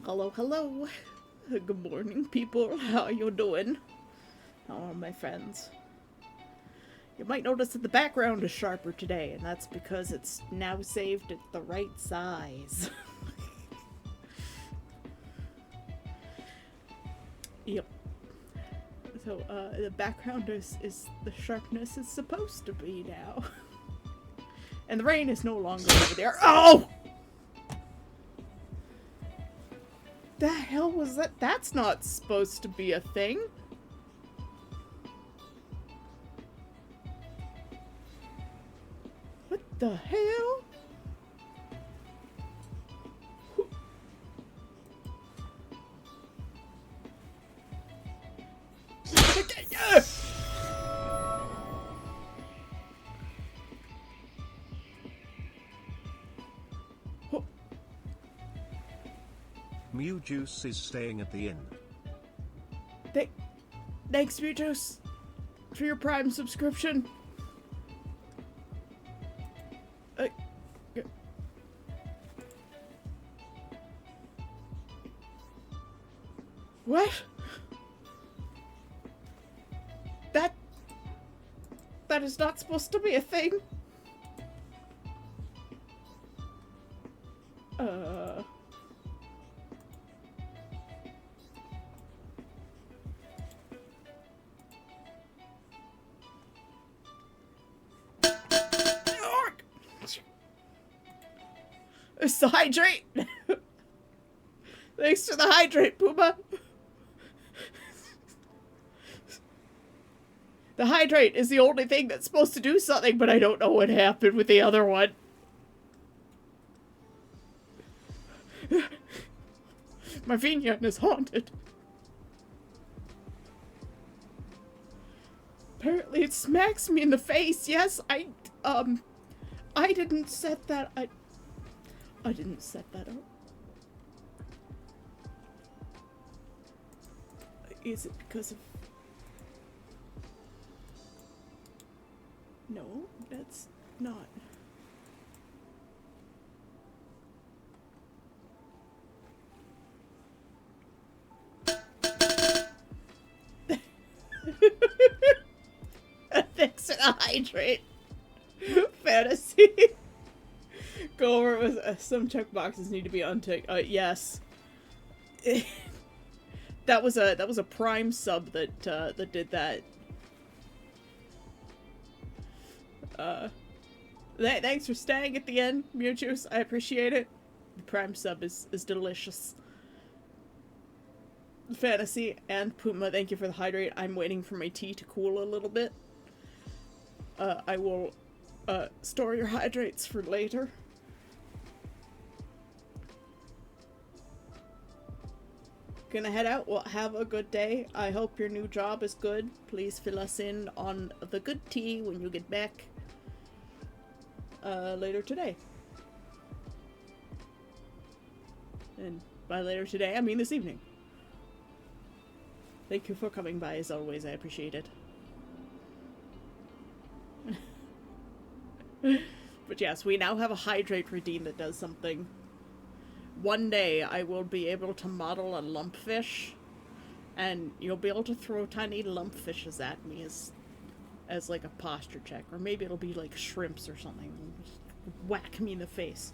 Hello, hello. Good morning, people. How are you doing? How are my friends? You might notice that the background is sharper today, and that's because it's now saved at the right size. Yep. So, the background is the sharpness is supposed to be now. And the rain is no longer over there. Oh! The hell was that? That's not supposed to be a thing. What the hell? Mew Juice is staying at the inn. Thanks, Mutus, for your Prime subscription. What? That is not supposed to be a thing. It's the hydrate. Thanks for the hydrate, Puma. The hydrate is the only thing that's supposed to do something, but I don't know what happened with the other one. My vineyard is haunted. Apparently it smacks me in the face. Yes, I didn't set that. I didn't set that up. Is it because of... No, that's not. Thanks for the hydrate. Fantasy. Go over it with some checkboxes need to be unticked. Yes. that was a Prime sub that did that. Thanks for staying at the end, Mewtwo's. I appreciate it. The Prime sub is delicious. Fantasy and Puma, thank you for the hydrate. I'm waiting for my tea to cool a little bit. I will store your hydrates for later. Gonna head out. Well, have a good day. I hope your new job is good. Please fill us in on the good tea when you get back later today. And by later today, I mean this evening. Thank you for coming by as always. I appreciate it. But yes, we now have a hydrate redeem that does something. One day I will be able to model a lumpfish, and you'll be able to throw tiny lumpfishes at me as like a posture check, or maybe it'll be like shrimps or something. Just whack me in the face.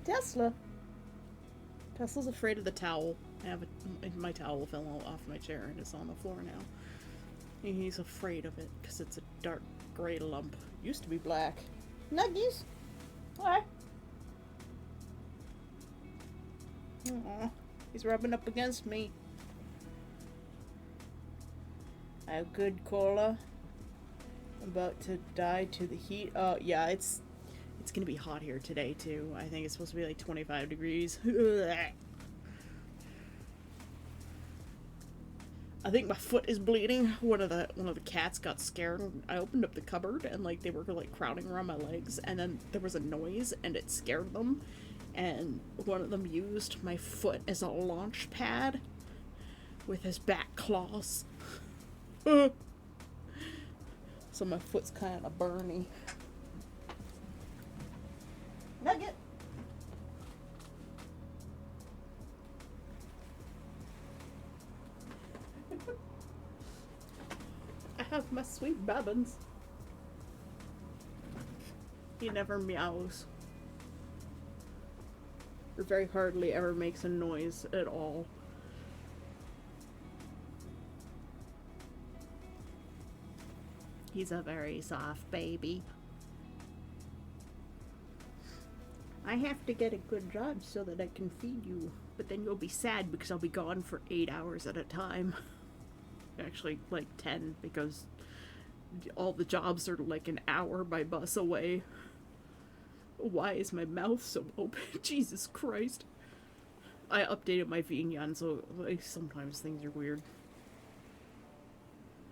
Tesla's afraid of the towel. My towel fell off my chair and it's on the floor now. He's afraid of it because it's a dark gray lump. Used to be black. Nuggies? What? Aww. He's rubbing up against me. I have good cola. About to die to the heat. Yeah, it's gonna be hot here today too. I think it's supposed to be like 25 degrees. I think my foot is bleeding. One of the cats got scared. I opened up the cupboard and like they were like crowding around my legs, and then there was a noise and it scared them, and one of them used my foot as a launch pad with his back claws. So my foot's kind of burny. have my sweet Babbins. He never meows. Or very hardly ever makes a noise at all. He's a very soft baby. I have to get a good job so that I can feed you, but then you'll be sad because I'll be gone for 8 hours at a time. Actually, like 10, because all the jobs are like an hour by bus away. Why is my mouth so open? Jesus Christ. I updated my Vignon, so like, sometimes things are weird.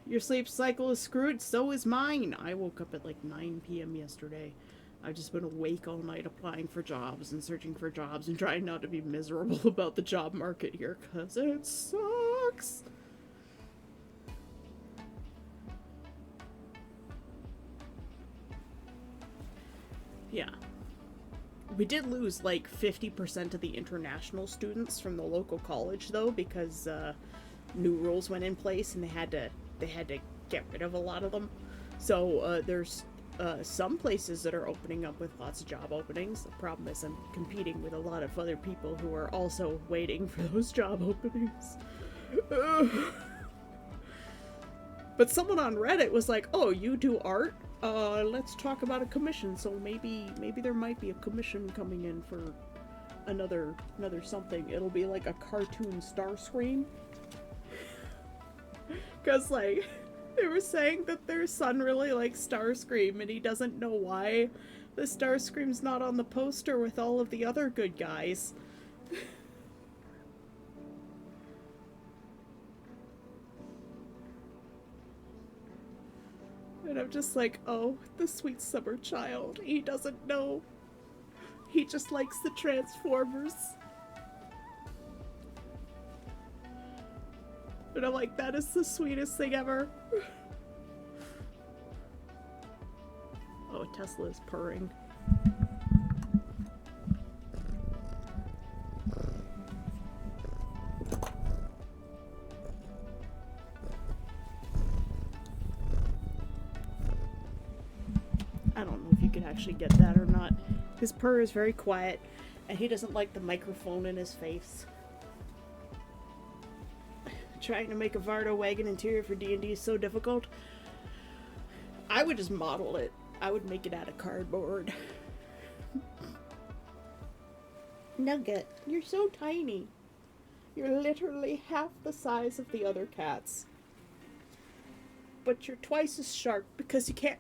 Your sleep cycle is screwed, so is mine. I woke up at like 9 p.m. yesterday. I've just been awake all night applying for jobs and searching for jobs and trying not to be miserable about the job market here, because it sucks. Yeah. We did lose like 50% of the international students from the local college, though, because new rules went in place and they had to get rid of a lot of them. So there's some places that are opening up with lots of job openings. The problem is I'm competing with a lot of other people who are also waiting for those job openings. But someone on Reddit was like, "Oh, you do art? Let's talk about a commission." So maybe there might be a commission coming in for another something. It'll be like a cartoon Starscream. Cause like they were saying that their son really likes Starscream and he doesn't know why the Starscream's not on the poster with all of the other good guys. And I'm just like, oh, the sweet summer child. He doesn't know. He just likes the Transformers. And I'm like, that is the sweetest thing ever. Oh, Tesla is purring. I don't know if you can actually get that or not. His purr is very quiet, and he doesn't like the microphone in his face. Trying to make a Vardo wagon interior for D&D is so difficult. I would just model it. I would make it out of cardboard. Nugget, you're so tiny. You're literally half the size of the other cats. But you're twice as sharp because you can't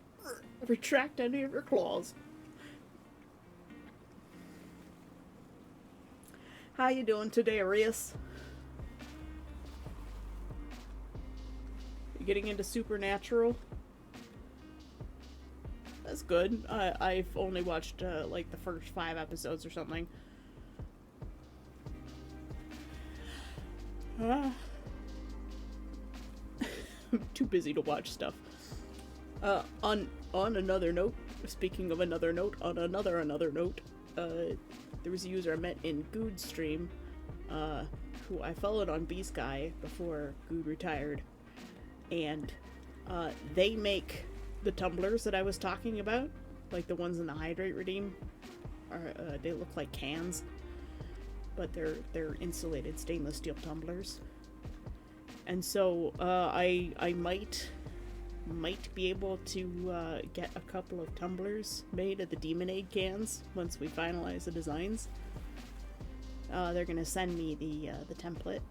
retract any of your claws. How you doing today, Arias? You getting into Supernatural? That's good. I've only watched like the first 5 episodes or something. I'm too busy to watch stuff. On another note, speaking of another note, on another note, there was a user I met in Goodstream, who I followed on B-Sky before Good retired, and they make the tumblers that I was talking about, like the ones in the Hydrate Redeem, they look like cans, but they're insulated stainless steel tumblers. And so I might be able to get a couple of tumblers made of the Demonade cans once we finalize the designs. They're gonna send me the template.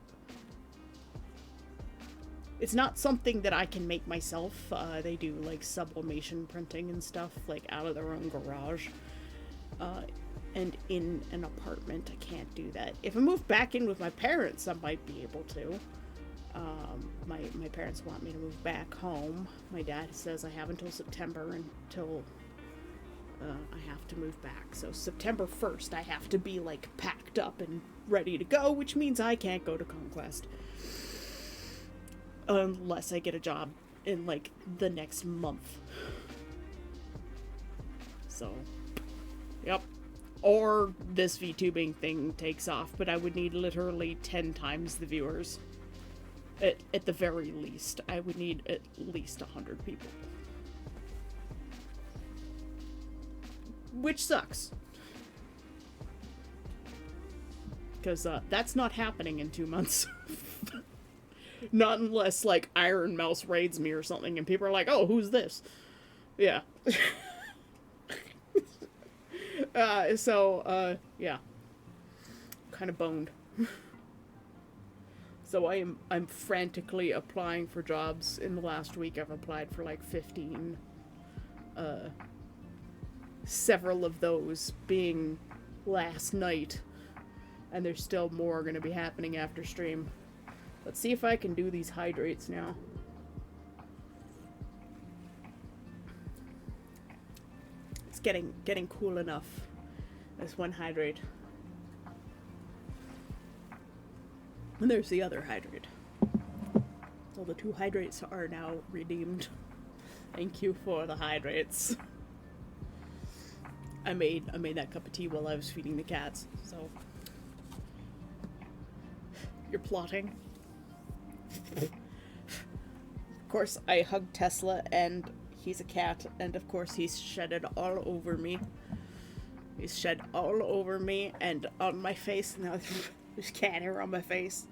It's not something that I can make myself. They do like sublimation printing and stuff like out of their own garage. And in an apartment, I can't do that. If I move back in with my parents, I might be able to. My parents want me to move back home. My dad says I have until September until I have to move back. So September 1st, I have to be like packed up and ready to go, which means I can't go to Conquest. Unless I get a job in like the next month. So, yep. Or this VTubing thing takes off, but I would need literally 10 times the viewers. At the very least, I would need at least 100 people. Which sucks. Because that's not happening in 2 months. Not unless, like, Iron Mouse raids me or something and people are like, oh, who's this? Yeah. Yeah. Kind of boned. So I'm frantically applying for jobs. In the last week I've applied for like 15. Several of those being last night. And there's still more going to be happening after stream. Let's see if I can do these hydrates now. It's getting cool enough. There's one hydrate. And there's the other hydrate. So the 2 hydrates are now redeemed. Thank you for the hydrates. I made that cup of tea while I was feeding the cats, so you're plotting. Of course, I hugged Tesla, and he's a cat, and of course he's shedded all over me. He's shed all over me and on my face. Now there's cat hair on my face.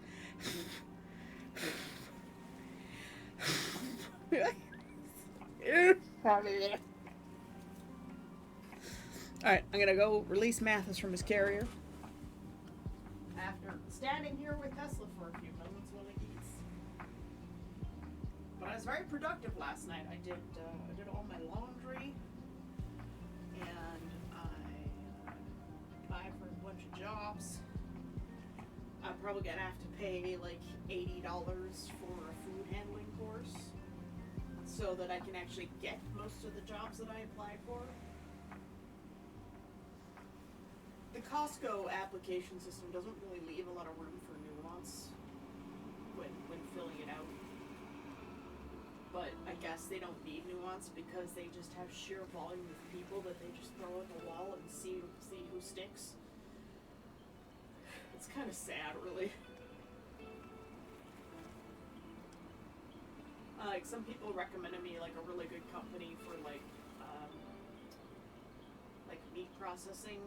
Alright, I'm gonna go release Mathis from his carrier. After standing here with Tesla for a few moments while he eats. But I was very productive last night. I did all my laundry. And I applied for a bunch of jobs. I'm probably gonna have to pay like $80 for a food handling course. So that I can actually get most of the jobs that I applied for. The Costco application system doesn't really leave a lot of room for nuance when filling it out. But I guess they don't need nuance because they just have sheer volume of people that they just throw at the wall and see who sticks. It's kind of sad, really. Like, some people recommended me, like, a really good company for, like meat processing.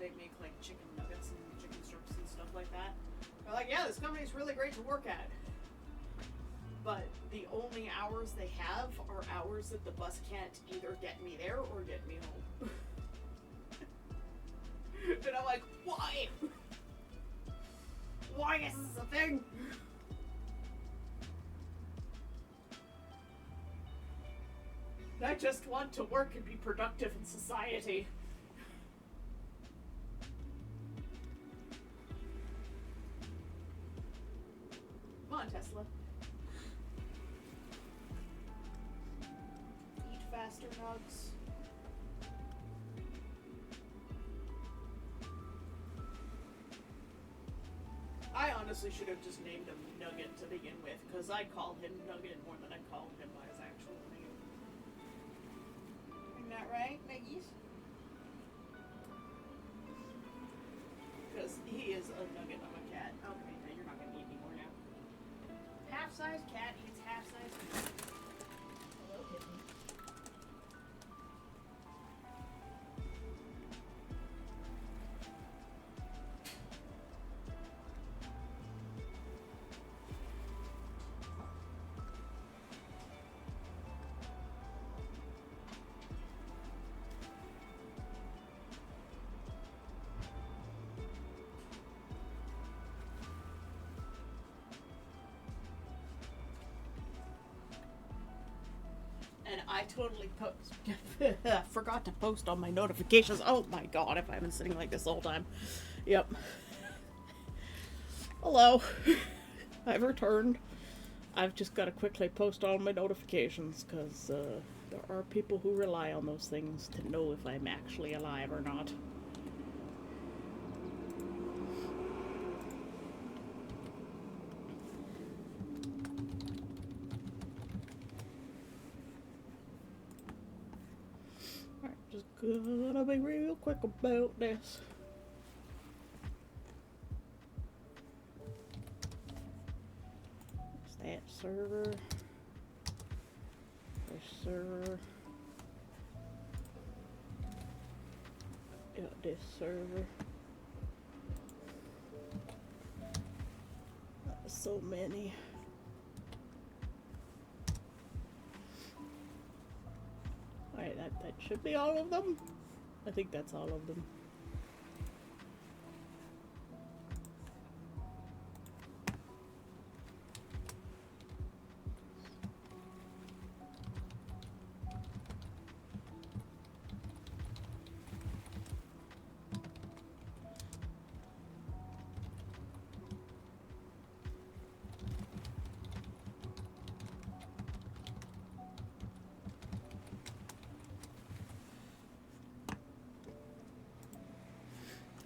They make, like, chicken nuggets and chicken strips and stuff like that. They're like, yeah, this company's really great to work at. But the only hours they have are hours that the bus can't either get me there or get me home. And I'm like, why? Why is this a thing? I just want to work and be productive in society. Come on, Tesla. Eat faster, nugs. I honestly should have just named him Nugget to begin with, because I call him Nugget more than I call him by his actual name. Isn't that right, Nuggies? Because he is a nugget of a cat. Okay, now you're not going to eat anymore now. Half-sized cat eats half-sized cat. Hello, kitten. And I totally forgot to post on my notifications. Oh my god, if I've been sitting like this the whole time. Yep. Hello. I've returned. I've just got to quickly post all my notifications, because there are people who rely on those things to know if I'm actually alive or not. Just gonna be real quick about this. That server. This server. Yeah, this server. So many. Alright, that should be all of them. I think that's all of them.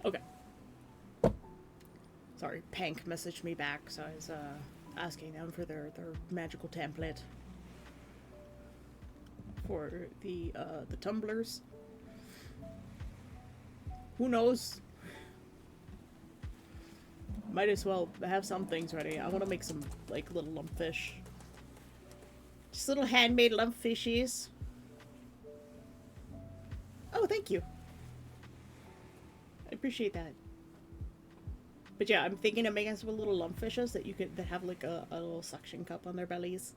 Okay. Sorry, Pank messaged me back, so I was asking them for their magical template for the tumblers. Who knows? Might as well have some things ready. I want to make some like little lumpfish. Just little handmade lumpfishies. Oh, thank you. I appreciate that. But yeah, I'm thinking of making some little lumpfishes that have like a little suction cup on their bellies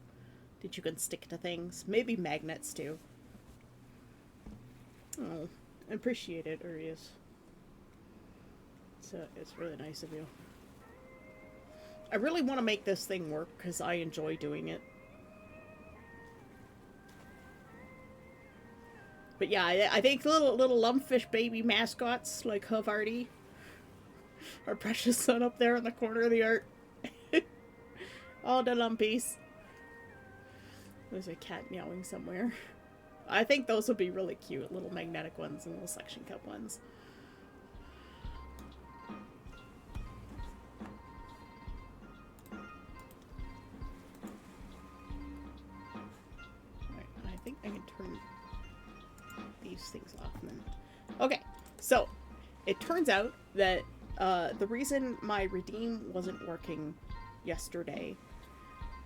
that you can stick to things. Maybe magnets too. Oh, I appreciate it, Urias. It's really nice of you. I really want to make this thing work because I enjoy doing it. But yeah, I think little lumpfish baby mascots like Havarti, our precious son up there in the corner of the art. All the lumpies. There's a cat meowing somewhere. I think those would be really cute, little magnetic ones and little suction cup ones. Alright, I think I can turn these things off and then... Okay, so it turns out that the reason my redeem wasn't working yesterday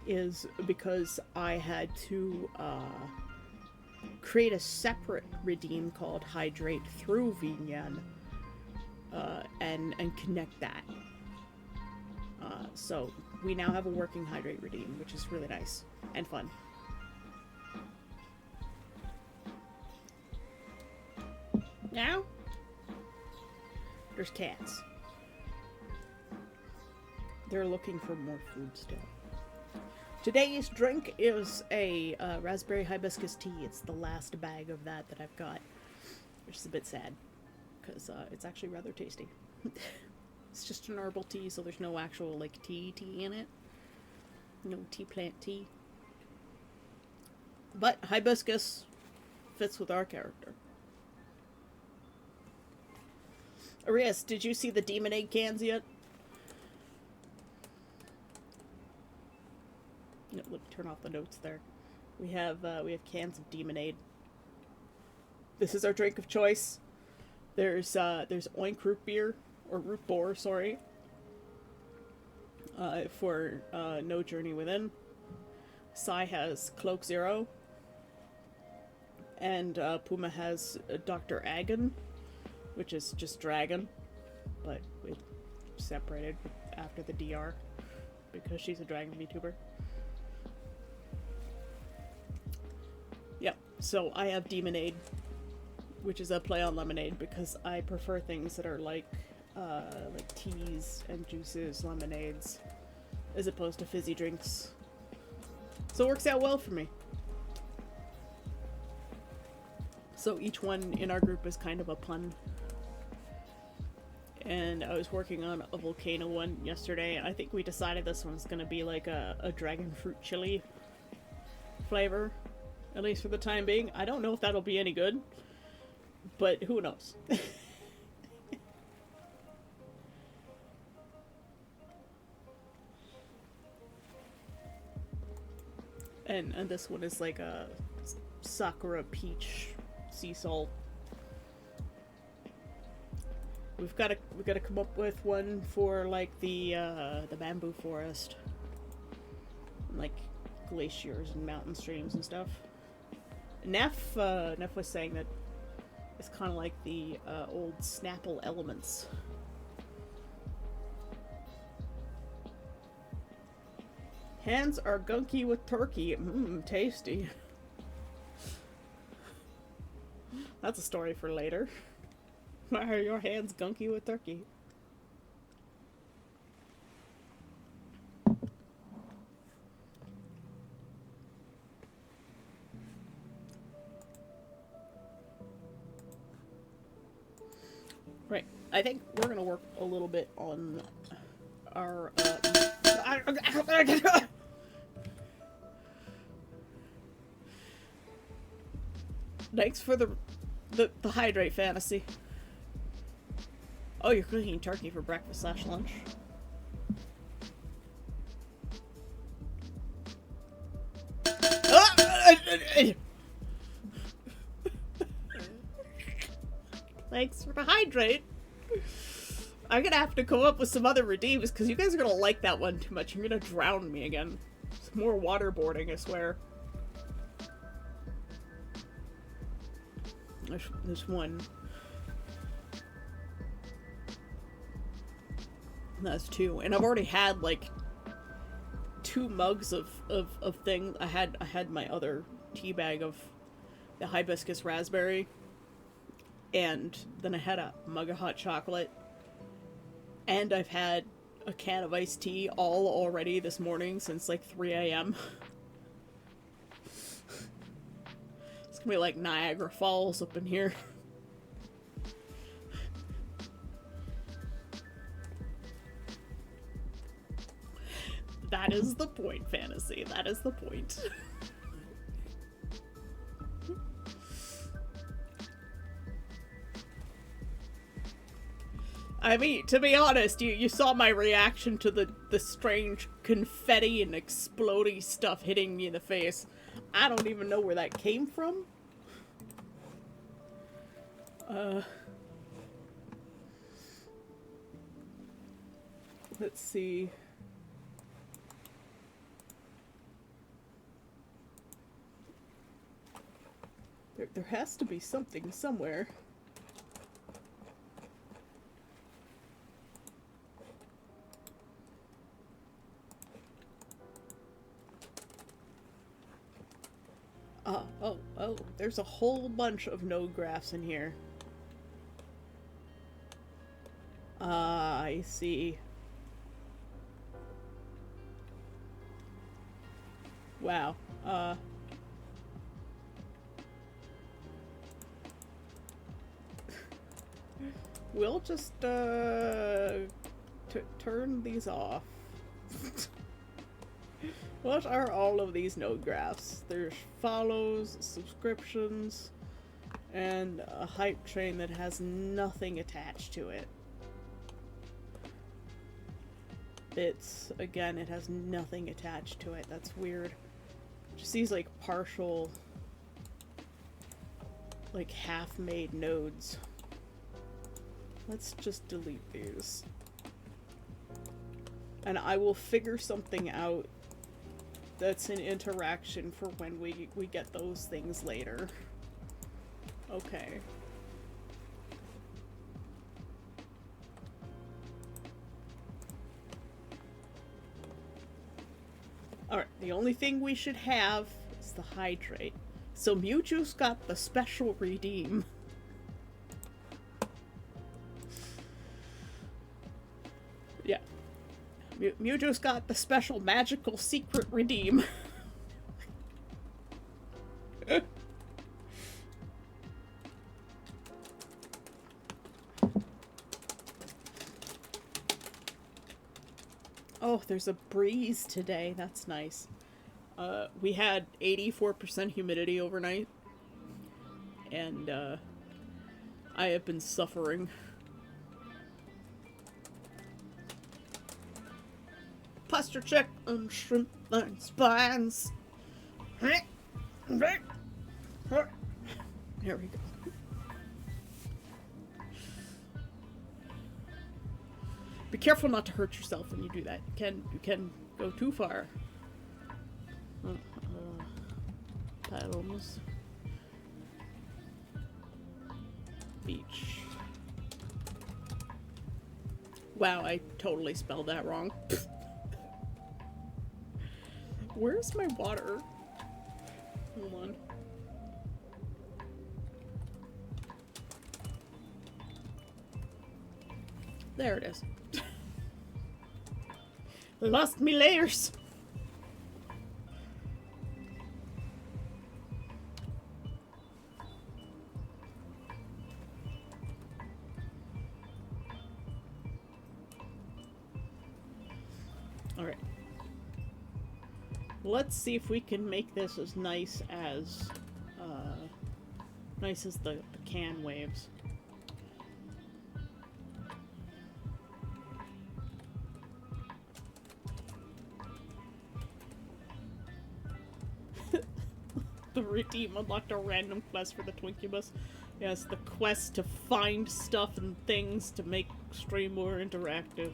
is because I had to create a separate redeem called Hydrate through VNyan and connect that. So we now have a working Hydrate redeem, which is really nice and fun. Now, there's cats. They're looking for more food still. Today's drink is a raspberry hibiscus tea. It's the last bag of that I've got, which is a bit sad because it's actually rather tasty. It's just an herbal tea, so there's no actual like tea in it. No tea plant tea. But hibiscus fits with our character. Arias, did you see the Demonade cans yet? No, look, turn off the notes there. We have cans of Demonade. This is our drink of choice. There's Oink root beer, or root boar, sorry. For No Journey Within. Sai has Cloak Zero. And Puma has Dr. Agon, which is just dragon, but we separated after the DR because she's a dragon VTuber. Yep, so I have Demonade, which is a play on lemonade because I prefer things that are like teas and juices, lemonades, as opposed to fizzy drinks. So it works out well for me. So each one in our group is kind of a pun. And I was working on a volcano one yesterday. I think we decided this one's gonna be like a dragon fruit chili flavor, at least for the time being. I don't know if that'll be any good, but who knows. and this one is like a Sakura peach sea salt. We've got to come up with one for like the bamboo forest. like glaciers and mountain streams and stuff. Neff was saying that it's kind of like the old Snapple Elements. Hands are gunky with turkey. Mmm, tasty. That's a story for later. Why are your hands gunky with turkey? Right. I think we're gonna work a little bit on our thanks for the hydrate fantasy. Oh, you're cooking turkey for breakfast / lunch. Thanks for the hydrate. I'm gonna have to come up with some other redeems because you guys are gonna like that one too much. You're gonna drown me again. Some more waterboarding, I swear. There's one. That's two. And I've already had like 2 mugs of things. I had my other tea bag of the hibiscus raspberry. And then I had a mug of hot chocolate. And I've had a can of iced tea all already this morning since like 3 a.m. It's gonna be like Niagara Falls up in here. That is the point, fantasy. That is the point. I mean, to be honest, you saw my reaction to the strange confetti and explodey stuff hitting me in the face. I don't even know where that came from. Let's see. There has to be something somewhere. Oh, there's a whole bunch of node graphs in here. I see. Wow. We'll just, turn these off. What are all of these node graphs? There's follows, subscriptions, and a hype train that has nothing attached to it. Bits, again, it has nothing attached to it. That's weird. Just these, like, partial, like, half-made nodes. Let's just delete these. And I will figure something out that's an interaction for when we get those things later. Okay. Alright, the only thing we should have is the hydrate. So Mewjuice got the special redeem. Yeah. Mewjuice got the special magical secret redeem. Oh, there's a breeze today. That's nice. We had 84% humidity overnight. And, I have been suffering. Posture check on shrimp line spines. There we go. Be careful not to hurt yourself when you do that. You can go too far. Helms Beach. Wow, I totally spelled that wrong. Where's my water? Hold on. There it is. Lost me layers. All right. Let's see if we can make this as nice as the can waves. The redeem unlocked a random quest for the Twinkybus. Yes, the quest to find stuff and things to make stream more interactive.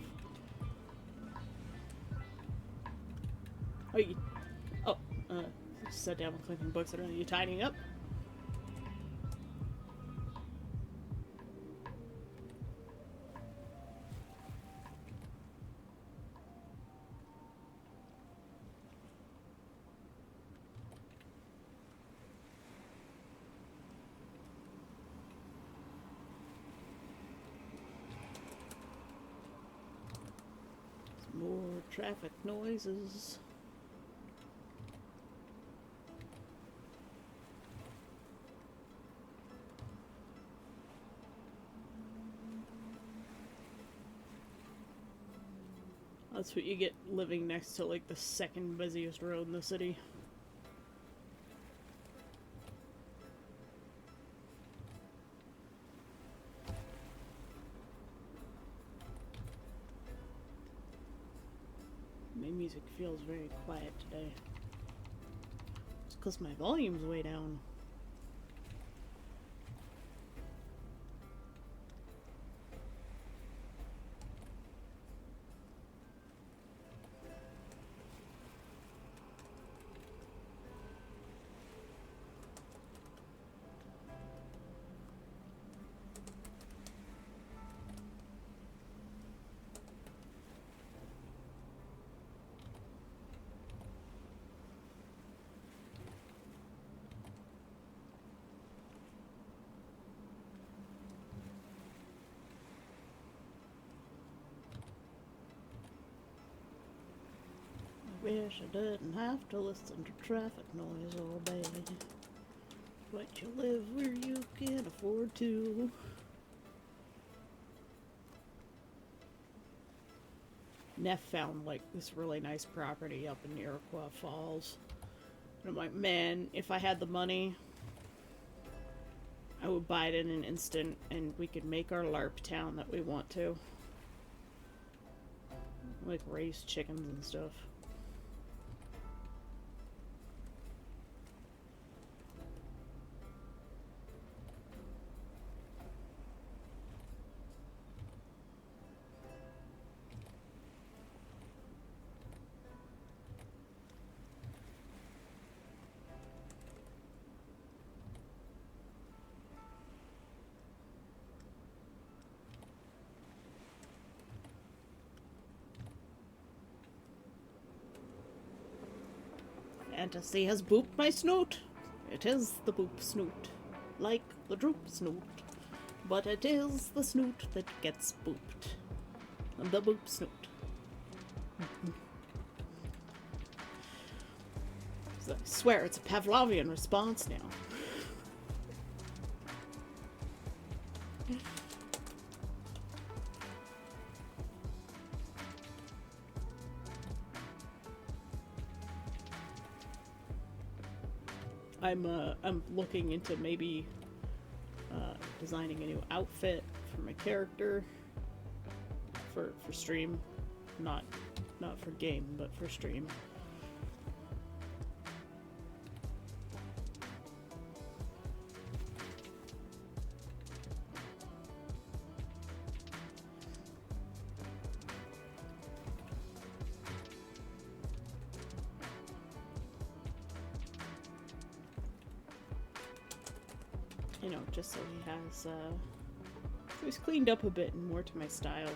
Are you... Oh, sit down and clicking books. Are you tidying up? More traffic noises. That's what you get living next to like the second busiest road in the city. My music feels very quiet today. It's because my volume's way down. Wish I didn't have to listen to traffic noise all day. But you live where you can afford to. Neff found like this really nice property up in Iroquois Falls. And I'm like, man, if I had the money, I would buy it in an instant and we could make our LARP town that we want to. Like raise chickens and stuff. Fantasy has booped my snoot. It is the boop snoot, like the droop snoot. But it is the snoot that gets booped. The boop snoot. So I swear it's a Pavlovian response now. I'm looking into maybe designing a new outfit for my character for stream, not for game, but for stream. You know, just so he has, so he's cleaned up a bit and more to my style.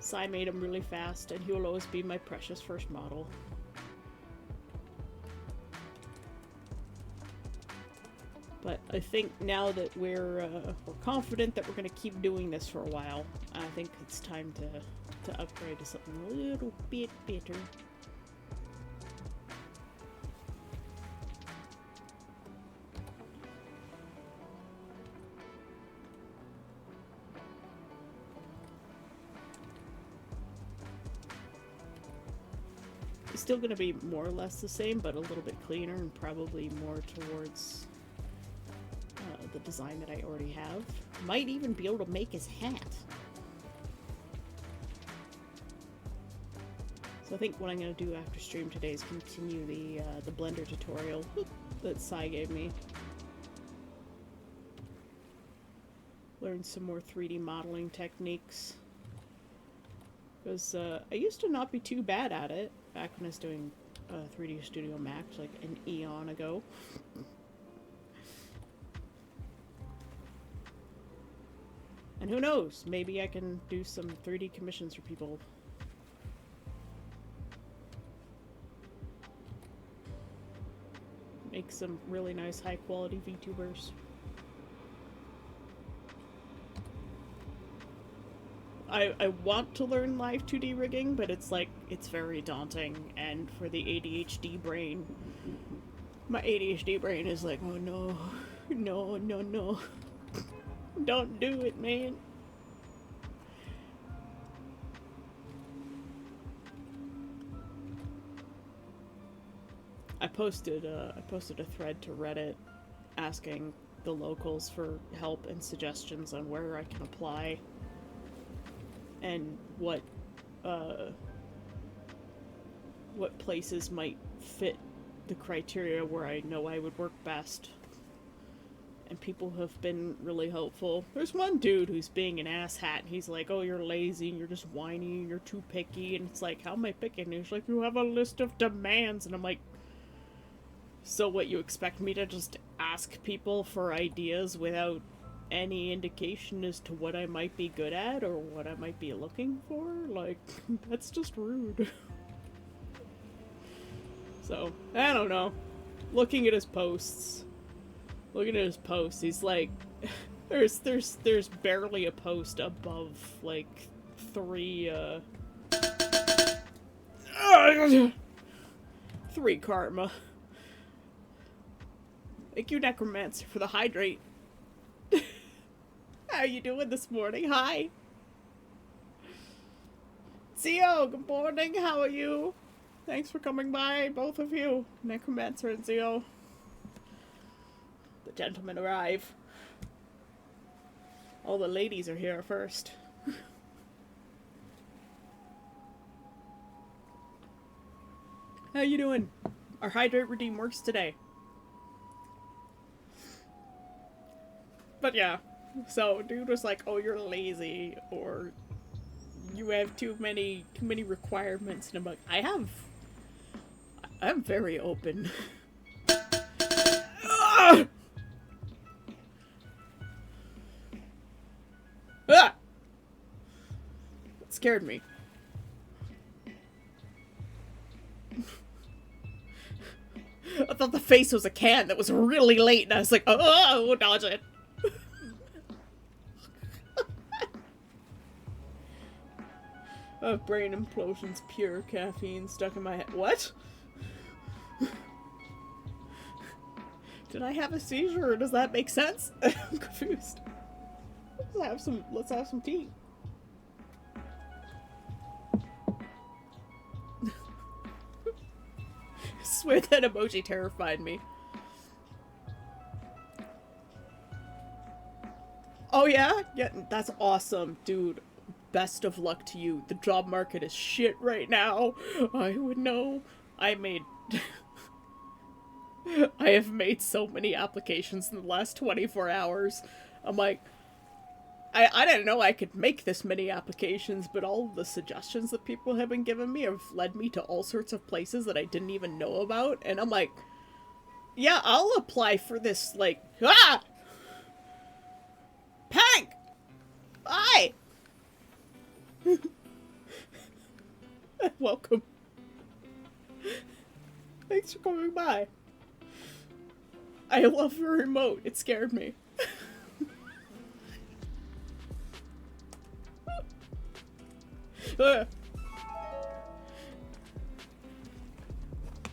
So I made him really fast, and he will always be my precious first model. But I think now that we're confident that we're going to keep doing this for a while, I think it's time to upgrade to something a little bit better. It's still going to be more or less the same, but a little bit cleaner and probably more towards the design that I already have. Might even be able to make his hat. So I think what I'm going to do after stream today is continue the Blender tutorial that Sai gave me. Learn some more 3D modeling techniques. Because I used to not be too bad at it back when I was doing 3D Studio Max like an eon ago. And who knows, maybe I can do some 3D commissions for people. Make some really nice high quality VTubers. I want to learn live 2D rigging, but it's like, it's very daunting, and for the ADHD brain, my ADHD brain is like, oh no, no, no, no. Don't do it, man. I posted a thread to Reddit asking the locals for help and suggestions on where I can apply and what places might fit the criteria where I know I would work best. And people have been really helpful. There's one dude who's being an asshat. He's like, oh, you're lazy, and you're just whiny, and you're too picky. And it's like, how am I picky? And he's like, you have a list of demands. And I'm like, so what, you expect me to just ask people for ideas without any indication as to what I might be good at or what I might be looking for? Like, that's just rude. So, I don't know. Looking at his posts, he's like, there's barely a post above, like, 3 karma. Thank you, Necromancer, for the hydrate. How you doing this morning? Hi. Zio, good morning, how are you? Thanks for coming by, both of you. Necromancer and Zio. The gentlemen arrive. All the ladies are here first. How you doing? Our Hydrate Redeem works today. But yeah, so dude was like, oh, you're lazy, or you have too many requirements, and I'm like, I'm very open. Ah! Ah! That scared me. I thought the face was a can that was really late, and I was like, oh, dodge it. Brain implosions, pure caffeine stuck in my head. What? Did I have a seizure, or does that make sense? I'm confused. Let's have some tea. I swear that emoji terrified me. Oh yeah? Yeah, that's awesome, dude. Best of luck to you. The job market is shit right now. I would know. I have made so many applications in the last 24 hours. I'm like, I didn't know I could make this many applications, but all the suggestions that people have been giving me have led me to all sorts of places that I didn't even know about. And I'm like, Yeah, I'll apply for this, like, Pank! Hi! Welcome. Thanks for coming by. I love your remote. It scared me.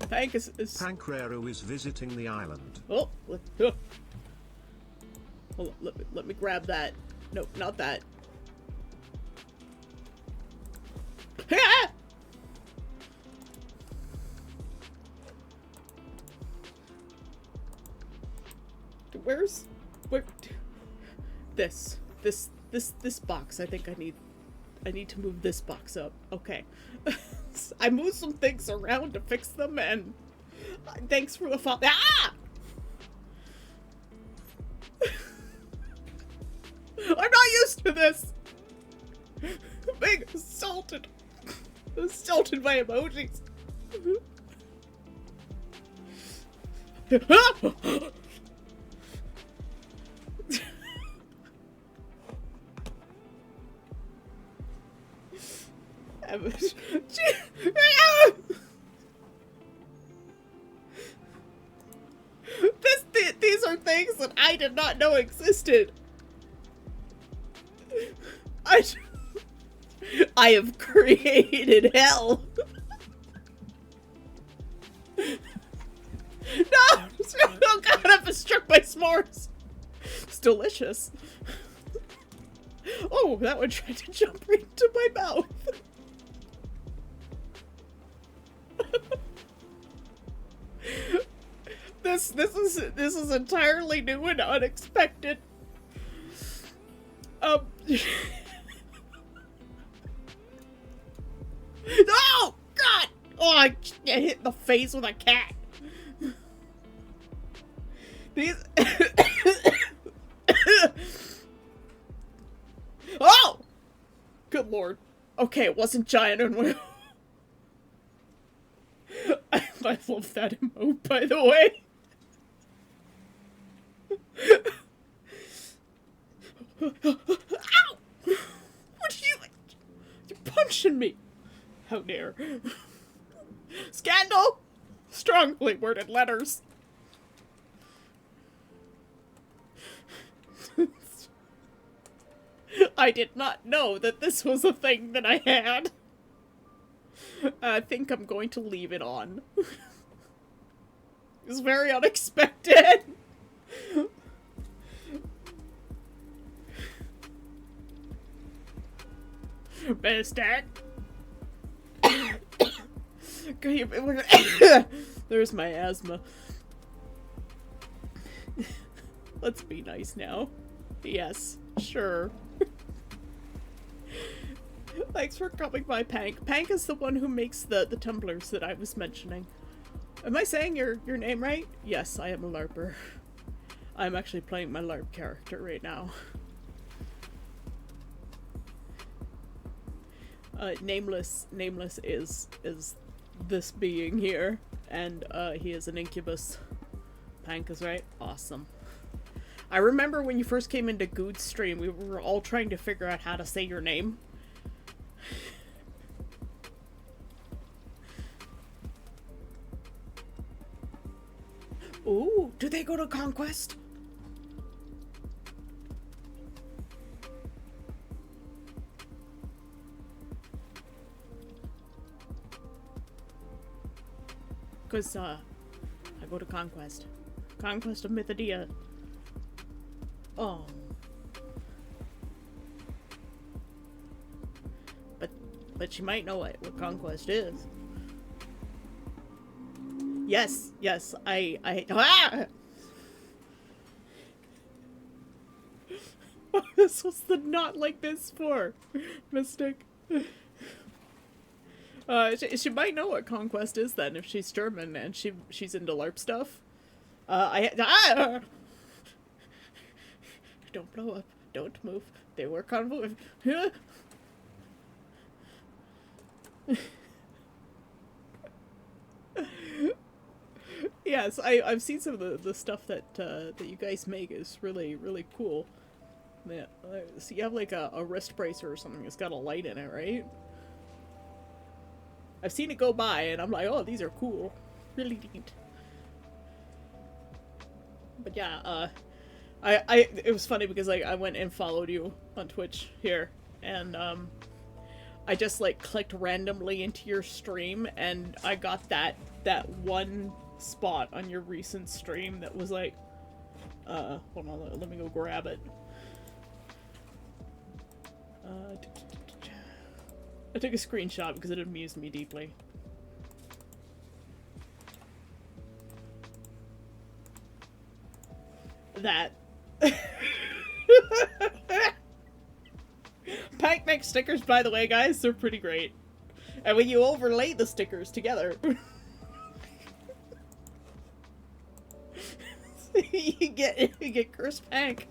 Pank is... Pankrero is visiting the island. Oh, hold on, let me grab that. Nope, not that. Where? This box. I think I need to move this box up. Okay. I moved some things around to fix them, and thanks for the follow. Ah! I'm not used to this. Being assaulted. Assaulted by emojis. These are things that I did not know existed. I have created hell. No! Oh god, I've been struck by s'mores. It's delicious. Oh, that one tried to jump right into my mouth. This is entirely new and unexpected. No! God! Oh, I get hit in the face with a cat. These. Oh! Good lord. Okay, it wasn't giant and whale. I love that emote, by the way. Ow! What are you? You're punching me. How dare. Scandal! Strongly worded letters. I did not know that this was a thing that I had. I think I'm going to leave it on. It's very unexpected. Mistake. There's my asthma. Let's be nice now. Yes, sure. Thanks for coming by, Pank. Pank is the one who makes the tumblers that I was mentioning. Am I saying your name right? Yes, I am a LARPer. I'm actually playing my LARP character right now. Nameless is this being here, and he is an incubus. Pank is right. Awesome. I remember when you first came into Good's stream, we were all trying to figure out how to say your name. Ooh, do they go to Conquest? Because, I go to Conquest. Conquest of Mythodia. Oh. But you might know what Conquest is. Yes, ah! This was the not like this for Mystic. She might know what Conquest is then if she's German and she's into LARP stuff. Don't blow up. Don't move. They work on move. Yes, I've seen some of the stuff that you guys make is really, really cool. Yeah, so you have like a wrist bracer or something that's got a light in it, right? I've seen it go by and I'm like, oh, these are cool. Really neat. But yeah, it was funny because like I went and followed you on Twitch here, and I just like clicked randomly into your stream, and I got that one spot on your recent stream that was like, hold on, let me go grab it. I took a screenshot because it amused me deeply. That. Pank makes stickers, by the way, guys. They're pretty great. And when you overlay the stickers together, you get Chris Pank.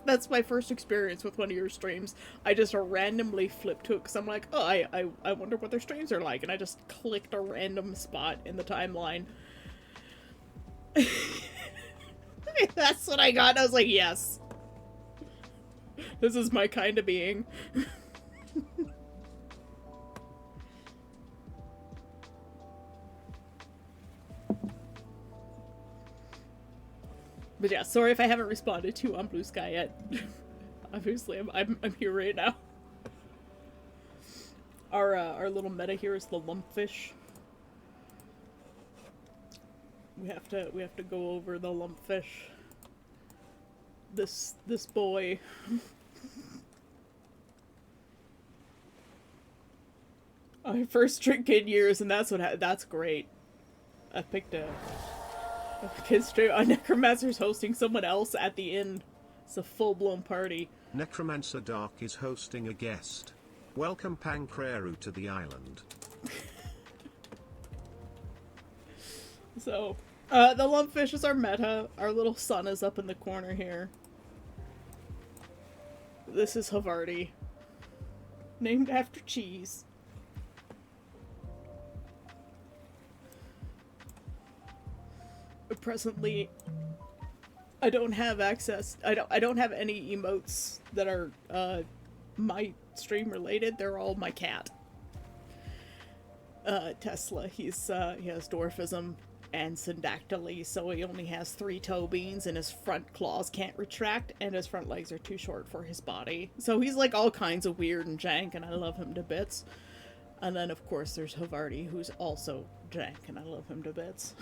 That's my first experience with one of your streams. I just randomly flipped to it because I'm like, oh, I wonder what their streams are like, and I just clicked a random spot in the timeline. That's what I got, and I was like, yes. This is my kind of being. But yeah, sorry if I haven't responded to you on Blue Sky yet. Obviously, I'm here right now. Our little meta here is the lumpfish. We have to go over the lumpfish. This boy. My first drink in years, and that's great. I picked a kid's stream. Necromancer's hosting someone else at the end. It's a full-blown party. Necromancer Dark is hosting a guest. Welcome Pankreru to the island. So, the lumpfish is our meta. Our little sun is up in the corner here. This is Havarti. Named after cheese. Presently, I don't have access. I don't have any emotes that are my stream related. They're all my cat. Tesla. He has dwarfism and syndactyly, so he only has 3 toe beans, and his front claws can't retract, and his front legs are too short for his body. So he's like all kinds of weird and jank, and I love him to bits. And then of course there's Havarti, who's also jank, and I love him to bits.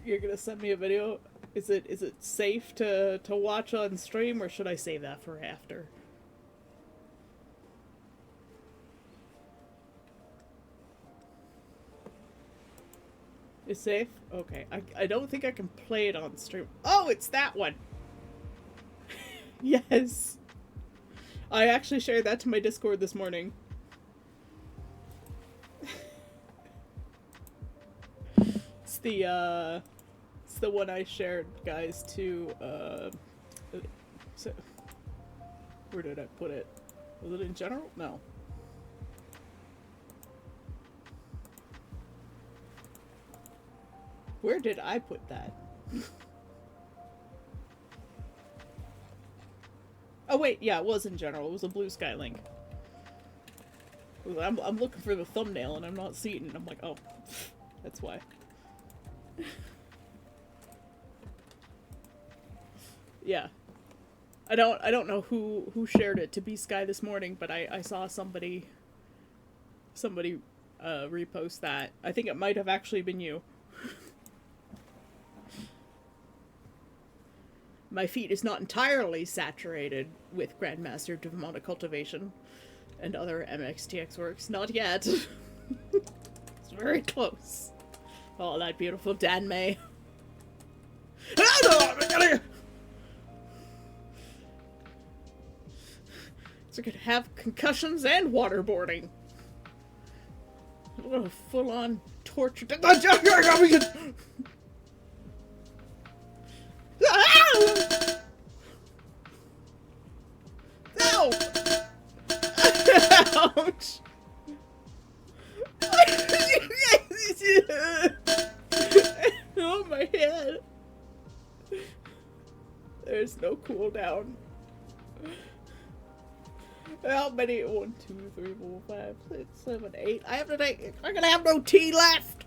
You're gonna send me a video? Is it safe to watch on stream, or should I save that for after? It's safe? Okay. I don't think I can play it on stream. Oh, it's that one! Yes! I actually shared that to my Discord this morning. It's the one I shared, guys, to, so, where did I put it? Was it in general? No. Where did I put that? Oh wait, yeah, it was in general. It was a Blue Sky link. I'm looking for the thumbnail and I'm not seeing it. I'm like, oh, that's why. Yeah. I don't know who shared it to B Sky this morning, but I saw somebody repost that. I think it might have actually been you. My feed is not entirely saturated with Grandmaster Demonic Cultivation and other MXTX works. Not yet. It's very close. Oh, that beautiful Danmei. So could have concussions and waterboarding. What a full-on torture. Ouch! Oh, my head. There's no cooldown. How many? 1, 2, 3, 4, 5, 6, 7, 8. I have to take. I'm gonna have no tea left.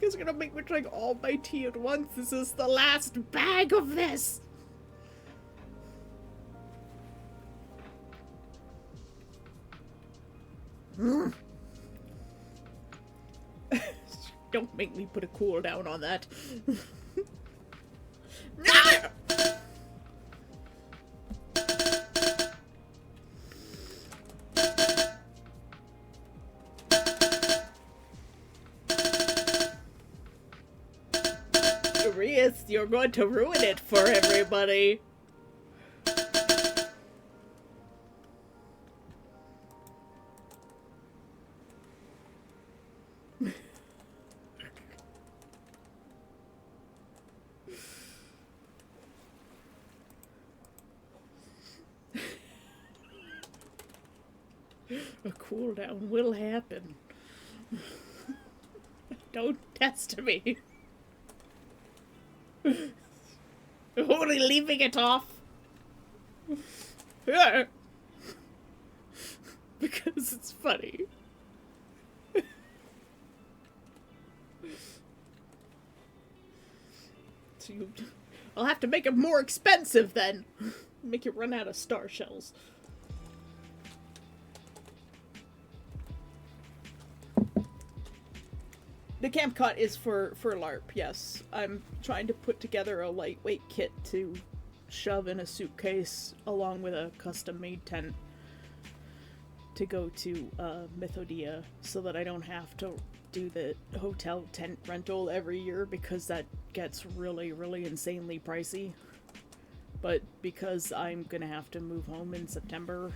It's gonna make me drink all my tea at once. This is the last bag of this. Don't make me put a cooldown on that. Arius, you're going to ruin it for everybody. A cooldown will happen. Don't test me. Only leaving it off. Yeah. Because it's funny. So I'll have to make it more expensive then. Make it run out of star shells. The camp cot is for LARP, yes. I'm trying to put together a lightweight kit to shove in a suitcase along with a custom-made tent to go to Mythodia so that I don't have to do the hotel tent rental every year because that gets really, really insanely pricey. But because I'm gonna have to move home in September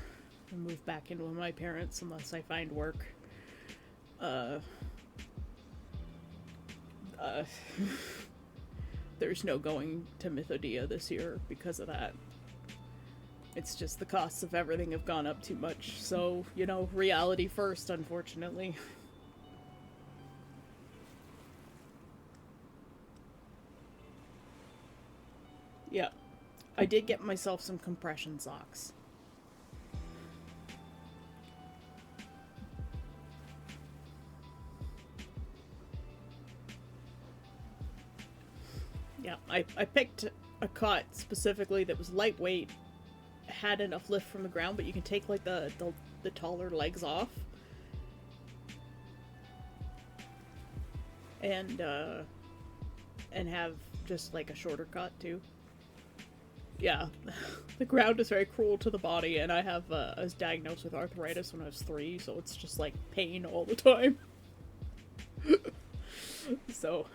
and move back in with my parents unless I find work, there's no going to Mythodia this year because of that. It's just the costs of everything have gone up too much, so, you know, reality first, unfortunately. Yeah. I did get myself some compression socks. Yeah, I picked a cot specifically that was lightweight, had enough lift from the ground, but you can take like the taller legs off. And have just like a shorter cot too. Yeah, the ground is very cruel to the body, and I was diagnosed with arthritis when I was 3, so it's just like pain all the time. So,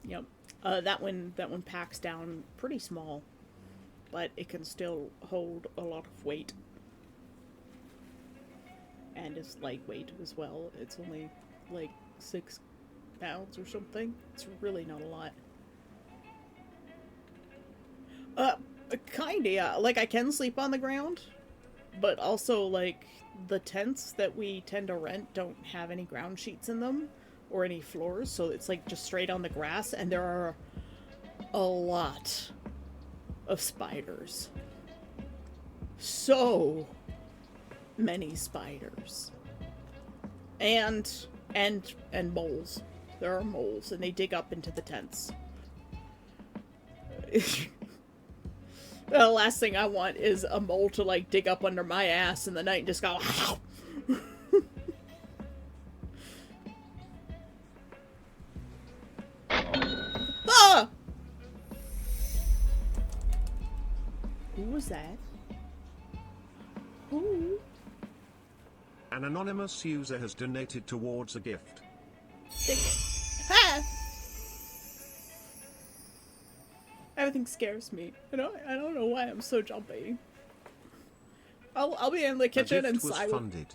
yep, that one packs down pretty small, but it can still hold a lot of weight, and is lightweight as well. It's only like 6 pounds or something. It's really not a lot. Kinda, yeah. Like, I can sleep on the ground, but also, like, the tents that we tend to rent don't have any ground sheets in them, or any floors, so it's, like, just straight on the grass, and there are a lot of spiders. So many spiders. And moles. There are moles, and they dig up into the tents. The last thing I want is a mole to, like, dig up under my ass in the night and just go, ow! Ah! Who was that? Who? An anonymous user has donated towards a gift. Ha! Everything scares me. I don't know why I'm so jumpy. I'll be in the kitchen and Simon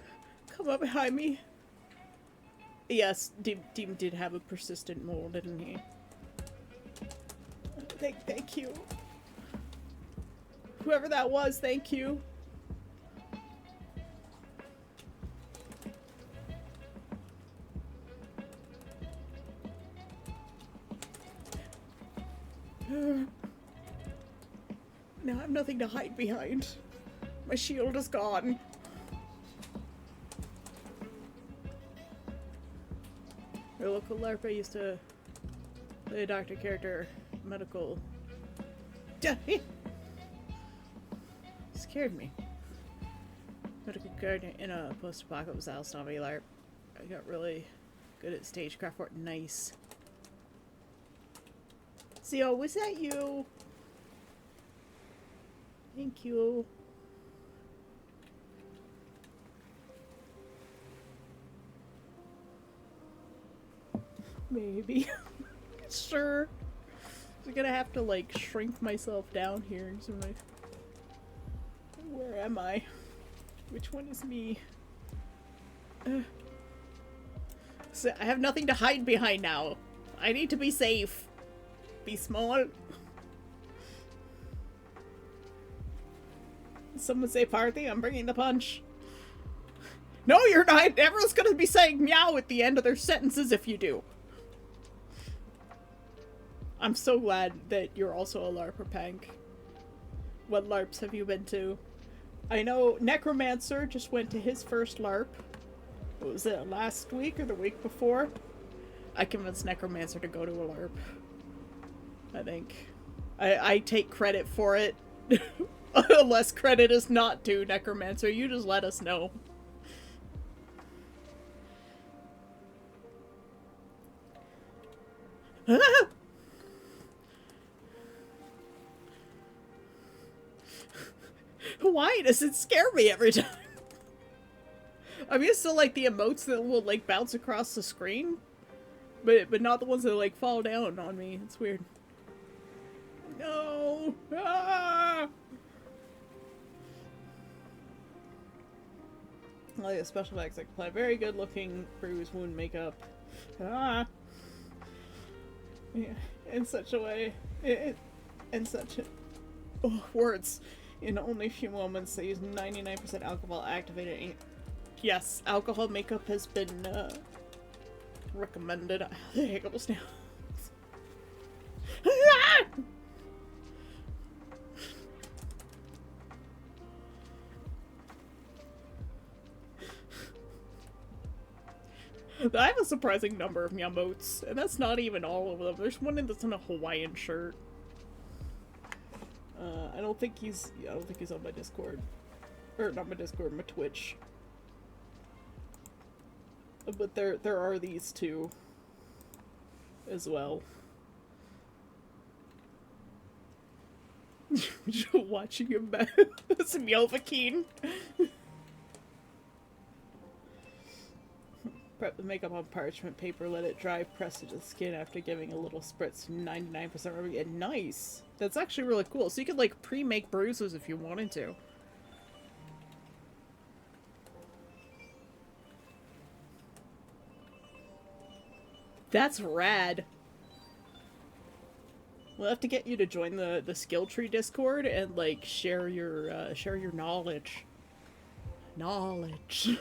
come up behind me. Yes, Deem did have a persistent mole, didn't he? Thank you. Whoever that was, thank you. Now I have nothing to hide behind. My shield is gone. Your local LARP, I used to play a doctor character, medical. Scared me. Medical character in a post-apocalypse style zombie LARP. I got really good at stagecraft work. Nice. Zio, was that you? Thank you. Maybe. Sure. I'm gonna have to like shrink myself down here. So where am I? Which one is me? So I have nothing to hide behind now. I need to be safe. Be small. Someone say party, I'm bringing the punch. No, you're not. Everyone's gonna be saying meow at the end of their sentences if you do. I'm so glad that you're also a LARPer, Pank. What LARPs have you been to? I know Necromancer just went to his first LARP. What was it, last week or the week before? I convinced Necromancer to go to a LARP. I think. I take credit for it. Unless credit is not due, Necromancer. You just let us know. Why does it scare me every time? I'm used to like the emotes that will like bounce across the screen, but not the ones that like fall down on me. It's weird. No. Ah! I like the special effects. Like apply very good looking bruise wound makeup. Ah. Yeah, in such a way. In such a words. In only a few moments, they use 99% alcohol activated ink. Yes, alcohol makeup has been recommended. The hiccups now. I have a surprising number of emotes, and that's not even all of them. There's one that's in a Hawaiian shirt. I don't think he's on my Discord. Or not my Discord, my Twitch. But there are these two as well. Watching him back. That's Mjolvakeen. Prep the makeup on parchment paper, let it dry, press it to the skin after giving a little spritz, 99% rubber. And nice! That's actually really cool. So you could like pre-make bruises if you wanted to. That's rad. We'll have to get you to join the skill tree Discord and like share your knowledge. Knowledge.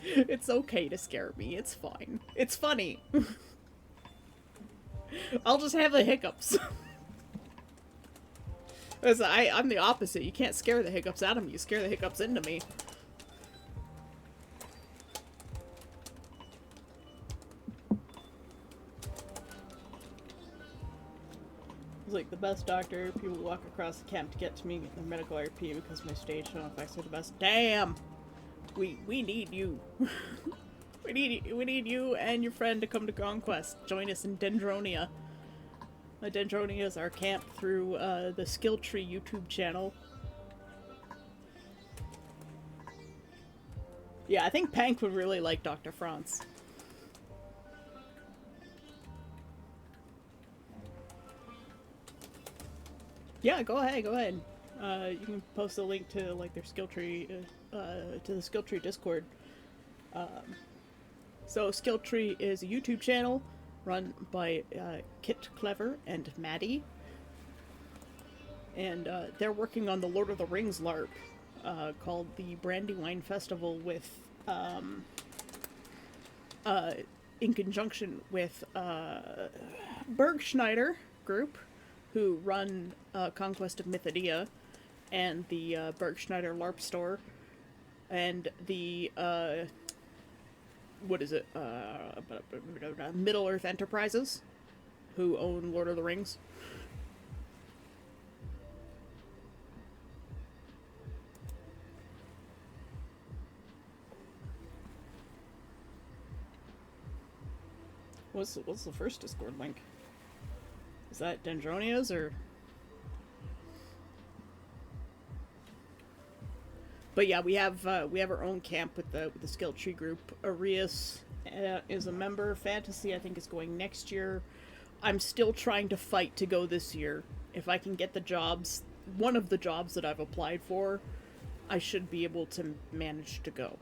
It's okay to scare me. It's fine. It's funny. I'll just have the hiccups. I'm the opposite. You can't scare the hiccups out of me. You scare the hiccups into me. It's like the best doctor. People walk across the camp to get to me, get their medical RP because my stage show effects are the best. Damn! We need you. we need you and your friend to come to Conquest. Join us in Dendronia. Dendronia is our camp through the Skill Tree YouTube channel. Yeah, I think Pank would really like Dr. Franz. Yeah, go ahead. You can post a link to like their skill tree, to the Skill Tree Discord. So Skill Tree is a YouTube channel. run by Kit Clever and Maddie. And they're working on the Lord of the Rings LARP called the Brandywine Festival with, in conjunction with Bergschneider Group, who run Conquest of Mythidia and the Bergschneider LARP store, and the what is it? Middle Earth Enterprises, who own Lord of the Rings. What's the first Discord link? Is that Dendronia's or? But yeah, we have our own camp with the skill tree group. Arias is a member. Fantasy, I think, is going next year. I'm still trying to fight to go this year. If I can get the jobs, one of the jobs that I've applied for, I should be able to manage to go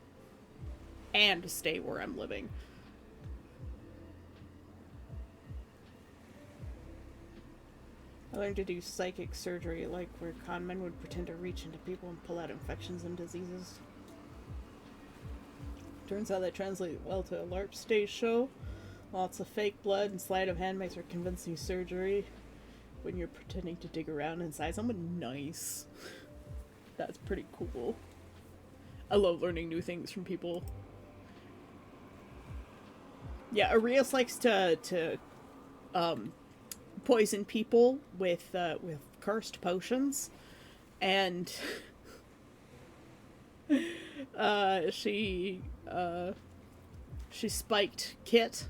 and stay where I'm living. I learned to do psychic surgery, like where conmen would pretend to reach into people and pull out infections and diseases. Turns out that translates well to a LARP stage show. Lots of fake blood and sleight of hand makes for convincing surgery when you're pretending to dig around inside someone. Nice. That's pretty cool. I love learning new things from people. Yeah, Arias likes to poison people with cursed potions, and she spiked Kit,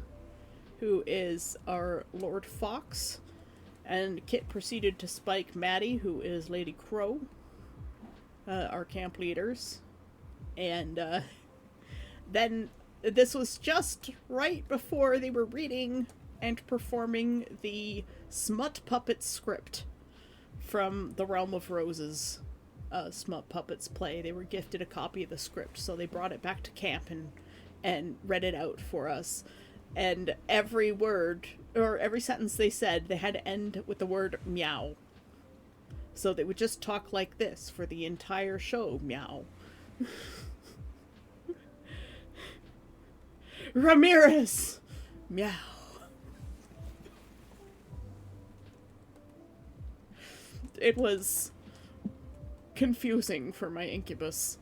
who is our Lord Fox, and Kit proceeded to spike Maddie, who is Lady Crow, our camp leaders, and then this was just right before they were reading and performing the Smut Puppet script from the Realm of Roses Smut Puppets play. They were gifted a copy of the script, so they brought it back to camp and read it out for us. And every word, or every sentence they said, they had to end with the word meow. So they would just talk like this for the entire show. Meow. Ramirez! Meow. It was confusing for my incubus.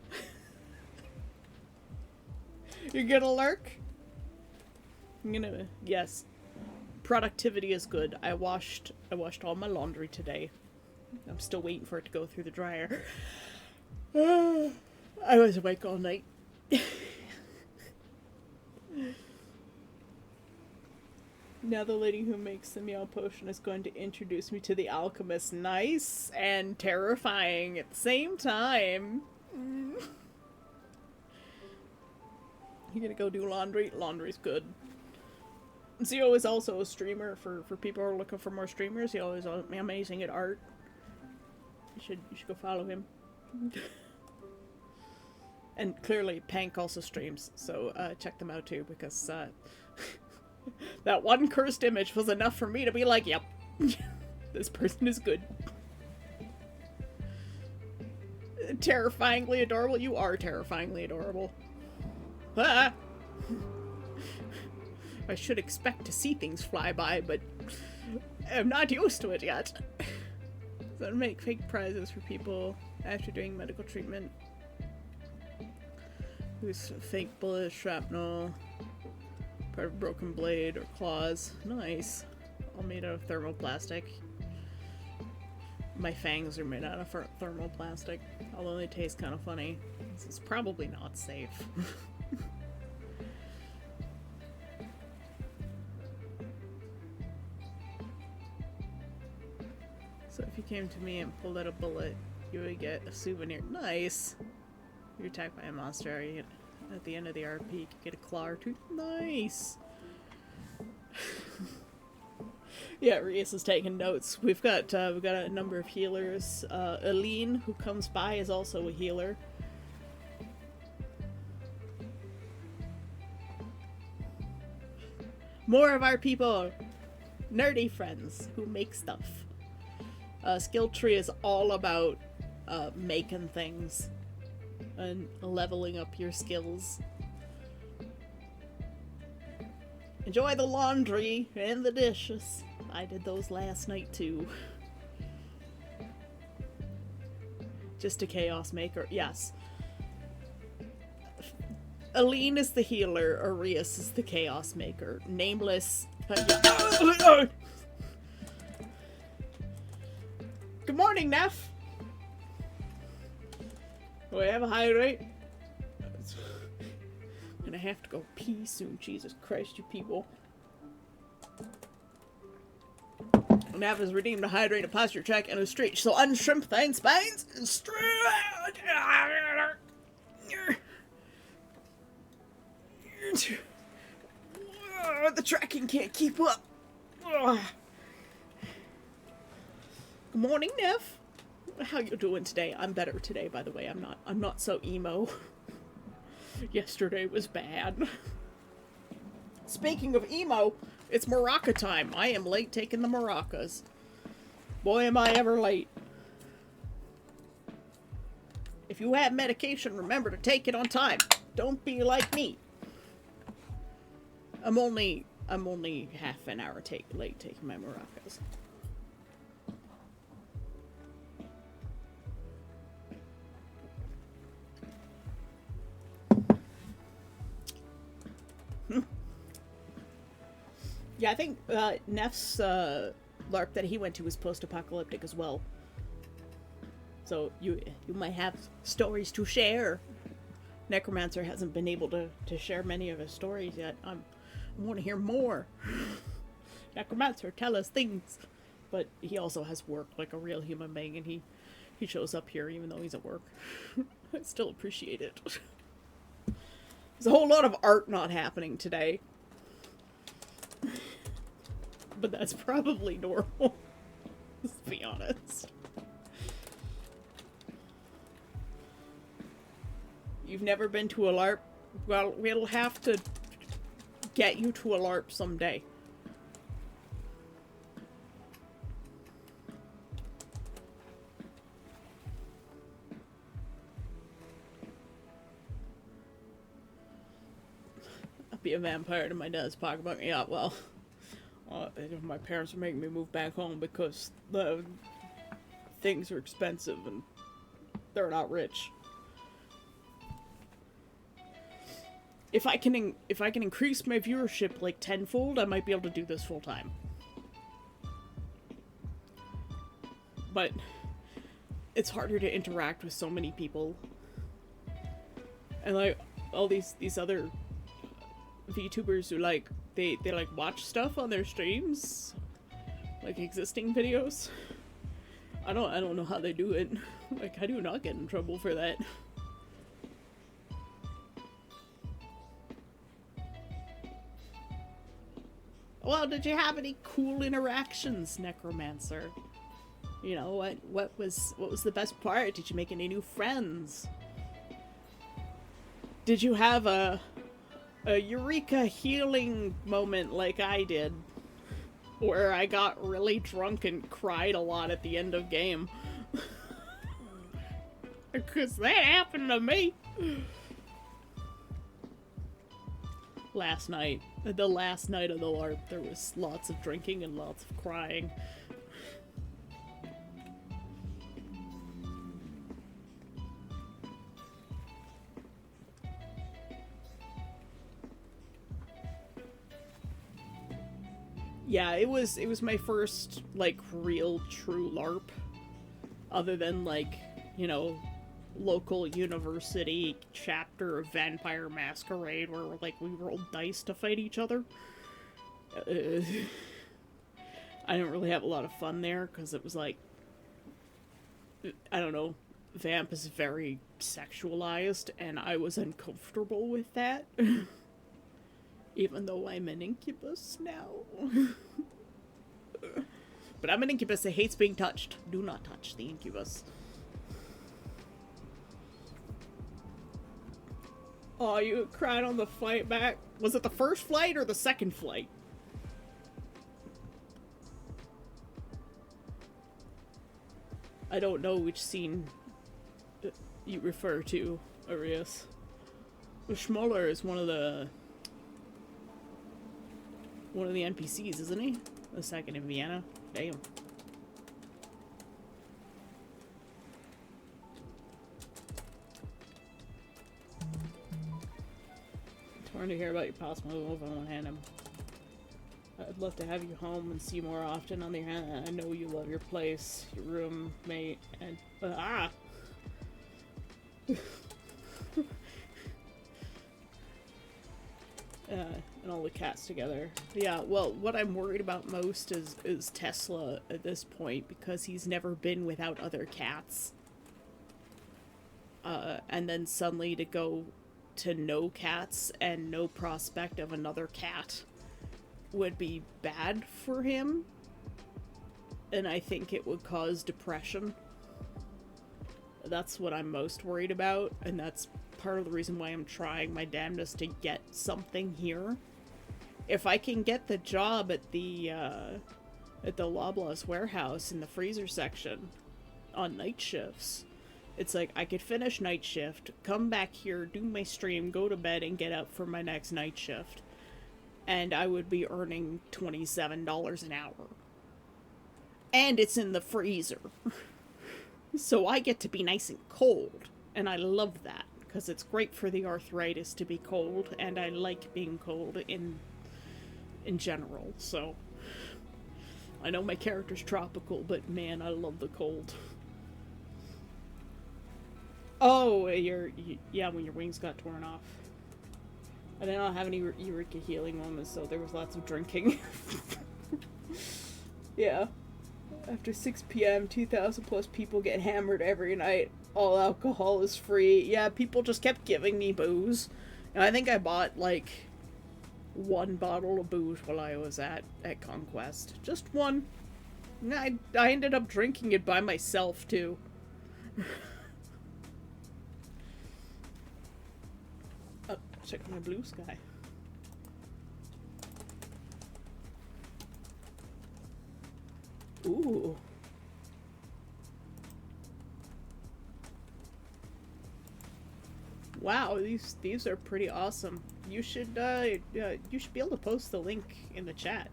You're gonna lurk? I'm gonna... Yes. Productivity is good. I washed all my laundry today. I'm still waiting for it to go through the dryer. I was awake all night. Now the lady who makes the meow potion is going to introduce me to the alchemist. Nice and terrifying at the same time. You gonna go do laundry? Laundry's good. Zio is also a streamer for people who are looking for more streamers. He always amazing at art. You should go follow him. And clearly Pank also streams, so check them out too, because that one cursed image was enough for me to be like, yep, this person is good. Terrifyingly adorable? You are terrifyingly adorable. Ah! I should expect to see things fly by, but I'm not used to it yet. So I'll make fake prizes for people after doing medical treatment. Use fake bullet, shrapnel, part of broken blade or claws. Nice. All made out of thermoplastic. My fangs are made out of thermoplastic, although they taste kind of funny. This is probably not safe. So if you came to me and pulled out a bullet, you would get a souvenir. Nice! You're attacked by a monster, you get, at the end of the RP, you get a claw or two. Nice! Yeah, Reese is taking notes. We've got a number of healers. Aline, who comes by, is also a healer. More of our people, nerdy friends who make stuff. Skill tree is all about making things and leveling up your skills. Enjoy the laundry and the dishes. I did those last night too. Just a chaos maker, yes. Aline is the healer, Arias is the chaos maker. Nameless. Good morning, Neff. Do I have a hydrate? I'm gonna have to go pee soon. Jesus Christ, you people. Neff has redeemed a hydrate, a posture check, and a streak. So unshrimp thine spines and the tracking can't keep up. Good morning, Neff. How you doing today? I'm better today, by the way. I'm not so emo. Yesterday was bad. Speaking of emo, it's maraca time. I am late taking the maracas. Boy, am I ever late. If you have medication, remember to take it on time. Don't be like me. I'm only half an hour late taking my maracas. Yeah, I think Neff's LARP that he went to was post-apocalyptic as well. So you might have stories to share. Necromancer hasn't been able to share many of his stories yet. I want to hear more. Necromancer, tell us things. But he also has work like a real human being, and he shows up here even though he's at work. I still appreciate it. There's a whole lot of art not happening today. But that's probably normal. Let's be honest. You've never been to a LARP? Well, we'll have to get you to a LARP someday. I'll be a vampire in my dad's pocketbook. Yeah, well, my parents are making me move back home because the things are expensive and they're not rich. If I can increase my viewership like tenfold, I might be able to do this full time. But it's harder to interact with so many people. And like all these other VTubers who like they like watch stuff on their streams, like existing videos. I don't know how they do it. Like, I do not get in trouble for that. Well, did you have any cool interactions, Necromancer? You know, what was the best part? Did you make any new friends? Did you have a eureka healing moment like I did? Where I got really drunk and cried a lot at the end of game. Because that happened to me. Last night. The last night of the LARP, there was lots of drinking and lots of crying. Yeah, it was my first, like, real, true LARP. Other than, like, you know, local university chapter of Vampire Masquerade where, like, we rolled dice to fight each other. I didn't really have a lot of fun there, because it was, like, I don't know, Vamp is very sexualized, and I was uncomfortable with that. Even though I'm an incubus now. But I'm an incubus that hates being touched. Do not touch the incubus. Oh, you cried on the flight back? Was it the first flight or the second flight? I don't know which scene you refer to, Arias. Schmoller is one of the NPCs, isn't he? The second in Vienna. Damn. Torn to hear about your possible move. I won't hand him. I'd love to have you home and see you more often. On the other hand, I know you love your place, your roommate, and and all the cats together. Yeah, well, what I'm worried about most is Tesla at this point, because he's never been without other cats. And then suddenly to go to no cats and no prospect of another cat would be bad for him. And I think it would cause depression. That's what I'm most worried about, and that's part of the reason why I'm trying my damnedest to get something here. If I can get the job at the Loblaws warehouse in the freezer section on night shifts, it's like I could finish night shift, come back here, do my stream, go to bed, and get up for my next night shift. And I would be earning $27 an hour. And it's in the freezer. So I get to be nice and cold. And I love that, because it's great for the arthritis to be cold, and I like being cold in general. So I know my character's tropical, but man, I love the cold. Oh, yeah, when your wings got torn off. I did not have any Eureka healing moments, so there was lots of drinking. Yeah. After 6 p.m., 2,000 plus people get hammered every night. All alcohol is free. Yeah, people just kept giving me booze. And I think I bought, like, 1 bottle of booze while I was at Conquest. Just one. I ended up drinking it by myself, too. Oh, check my blue sky. Ooh. Wow, these are pretty awesome. You should be able to post the link in the chat.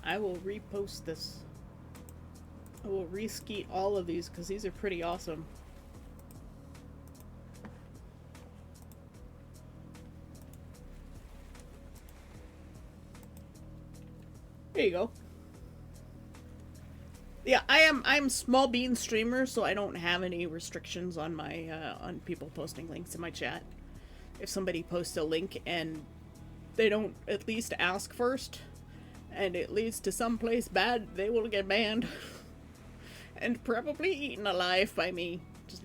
I will repost this. I will reskeet all of these because these are pretty awesome. There you go. Yeah, I'm small bean streamer, so I don't have any restrictions on my on people posting links in my chat. If somebody posts a link and they don't at least ask first, and it leads to someplace bad, they will get banned. And probably eaten alive by me. Just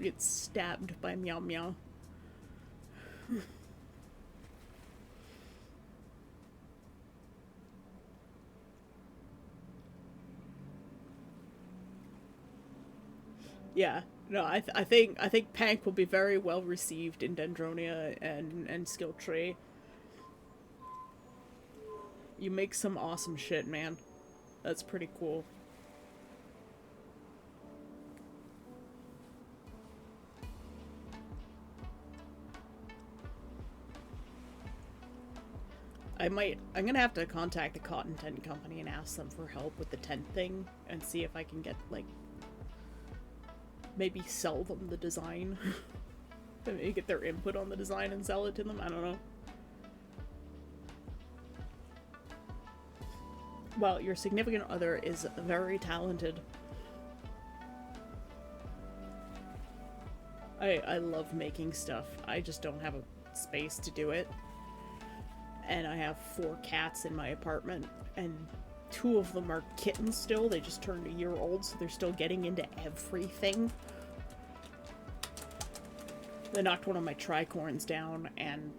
get stabbed by Meow Meow. Yeah, no, I think Pank will be very well received in Dendronia and Skill Tree. You make some awesome shit, man. That's pretty cool. I'm gonna have to contact the Cotton Tent Company and ask them for help with the tent thing and see if I can get, like, maybe sell them the design. Maybe get their input on the design and sell it to them. I don't know. Well, your significant other is very talented. I love making stuff. I just don't have a space to do it. And I have 4 cats in my apartment, and 2 of them are kittens still. They just turned a year old, so they're still getting into everything. They knocked one of my tricorns down and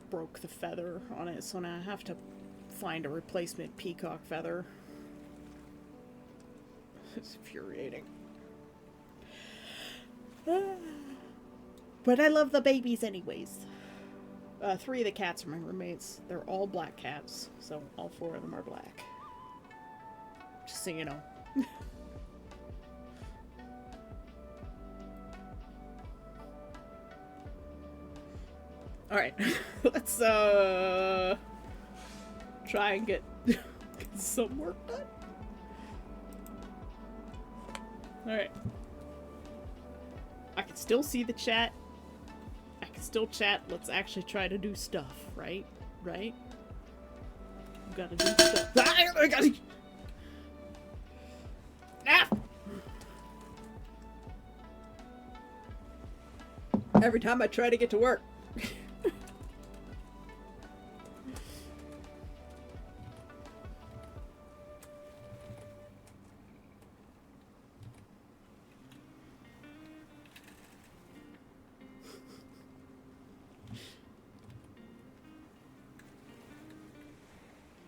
broke the feather on it, so now I have to find a replacement peacock feather. It's infuriating. But I love the babies anyways. Three of the cats are my roommates. They're all black cats, so all four of them are black. Just so you know. Alright, let's try and get some work done. Alright. I can still see the chat. I can still chat. Let's actually try to do stuff, right? Right? We gotta do stuff. Ah! Every time I try to get to work.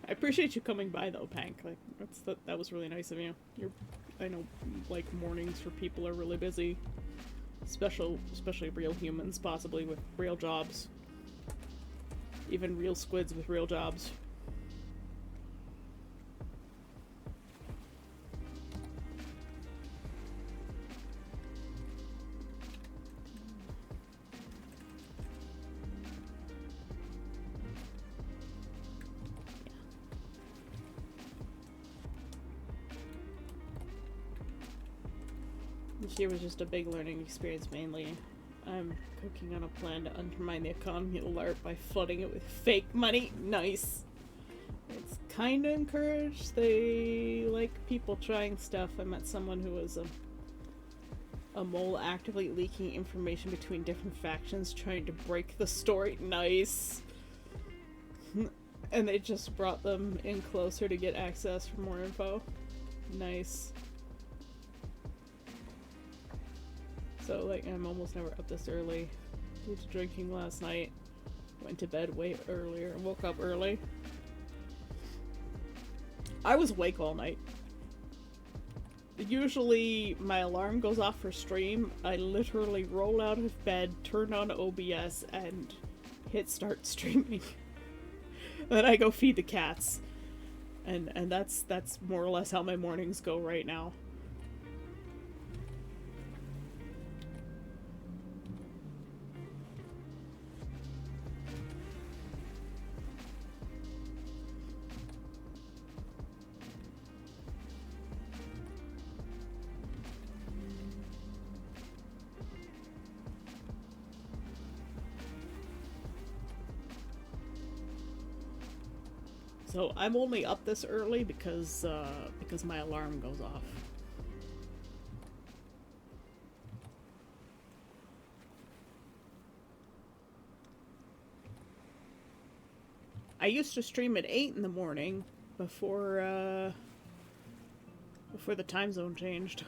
I appreciate you coming by though, Pank. Like that was really nice of you. I know like mornings for people are really busy. Especially real humans, possibly with real jobs. Even real squids with real jobs. This year was just a big learning experience mainly. I'm cooking on a plan to undermine the economy of LARP by flooding it with fake money. Nice. It's kinda encouraged. They like people trying stuff. I met someone who was a mole actively leaking information between different factions trying to break the story. Nice. And they just brought them in closer to get access for more info. Nice. So, like, I'm almost never up this early due to drinking last night. Went to bed way earlier and woke up early. I was awake all night. Usually, my alarm goes off for stream. I literally roll out of bed, turn on OBS, and hit start streaming. Then I go feed the cats. And that's more or less how my mornings go right now. So I'm only up this early because my alarm goes off. I used to stream at 8 in the morning before the time zone changed.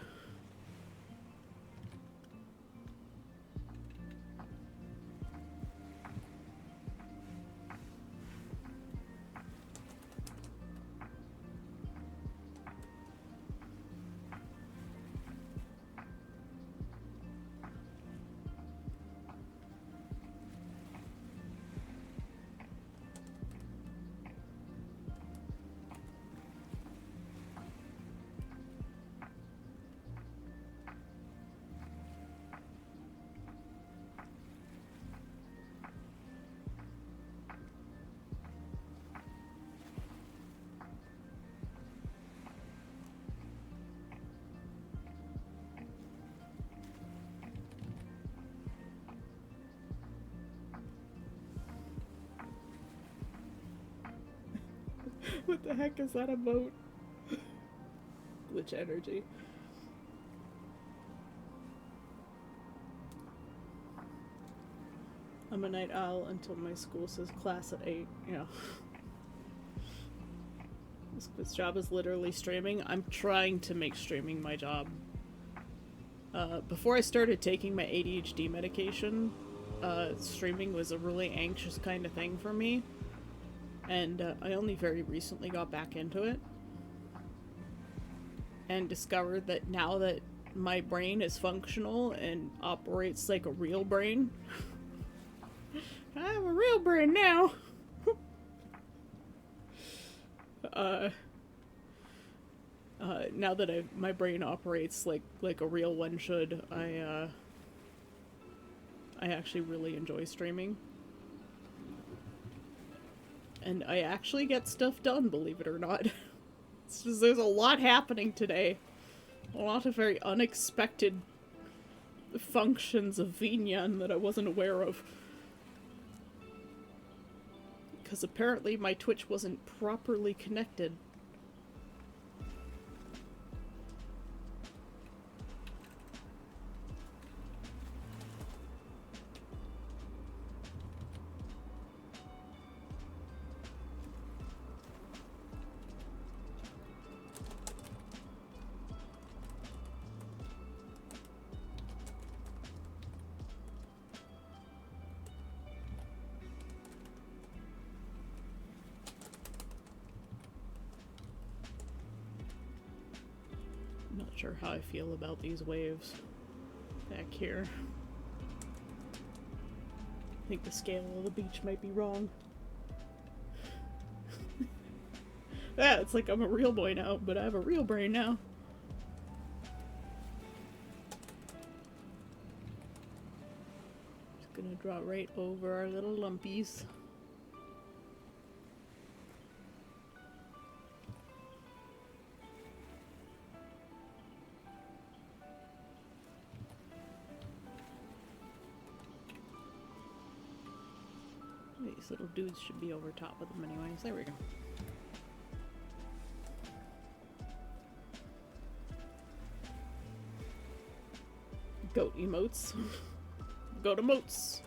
What the heck is that about? Glitch energy. I'm a night owl until my school says class at 8. Yeah. This job is literally streaming. I'm trying to make streaming my job. Before I started taking my ADHD medication, streaming was a really anxious kind of thing for me. And I only very recently got back into it. And discovered that now that my brain is functional and operates like a real brain, I have a real brain now. Now that my brain operates like a real one should, I actually really enjoy streaming. And I actually get stuff done, believe it or not. It's just, there's a lot happening today. A lot of very unexpected functions of VNyan that I wasn't aware of. Because apparently my Twitch wasn't properly connected. Not sure how I feel about these waves back here. I think the scale of the beach might be wrong. Yeah, it's like I'm a real boy now, but I have a real brain now. Just gonna draw right over our little lumpies. These little dudes should be over top of them anyways. There we go. Goat emotes. Goat emotes.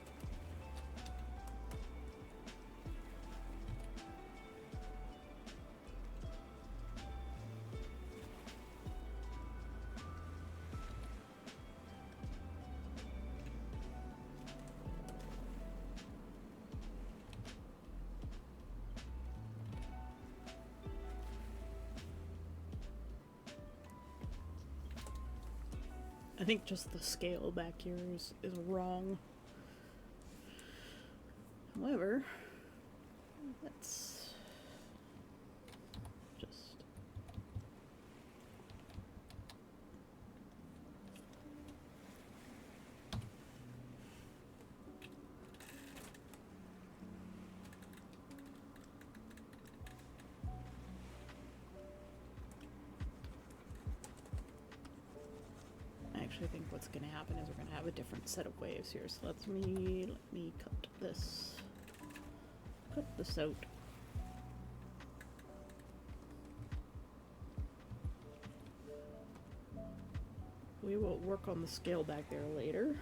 I think just the scale back here is wrong. However, let's just... I think what's going to happen is we're going to have a different set of waves here. So let me cut this out. We will work on the scale back there later.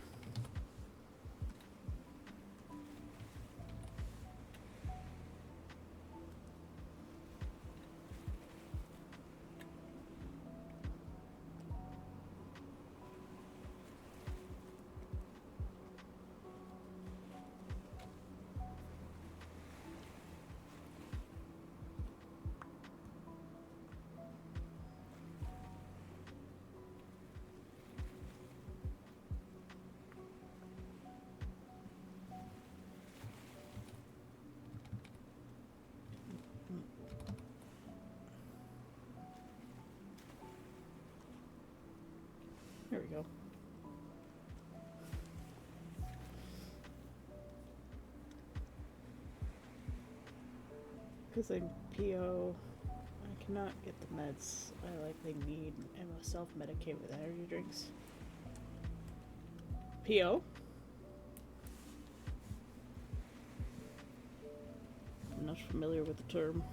There we go. Because I'm PO, I cannot get the meds I likely need and will self-medicate with energy drinks. PO? I'm not familiar with the term.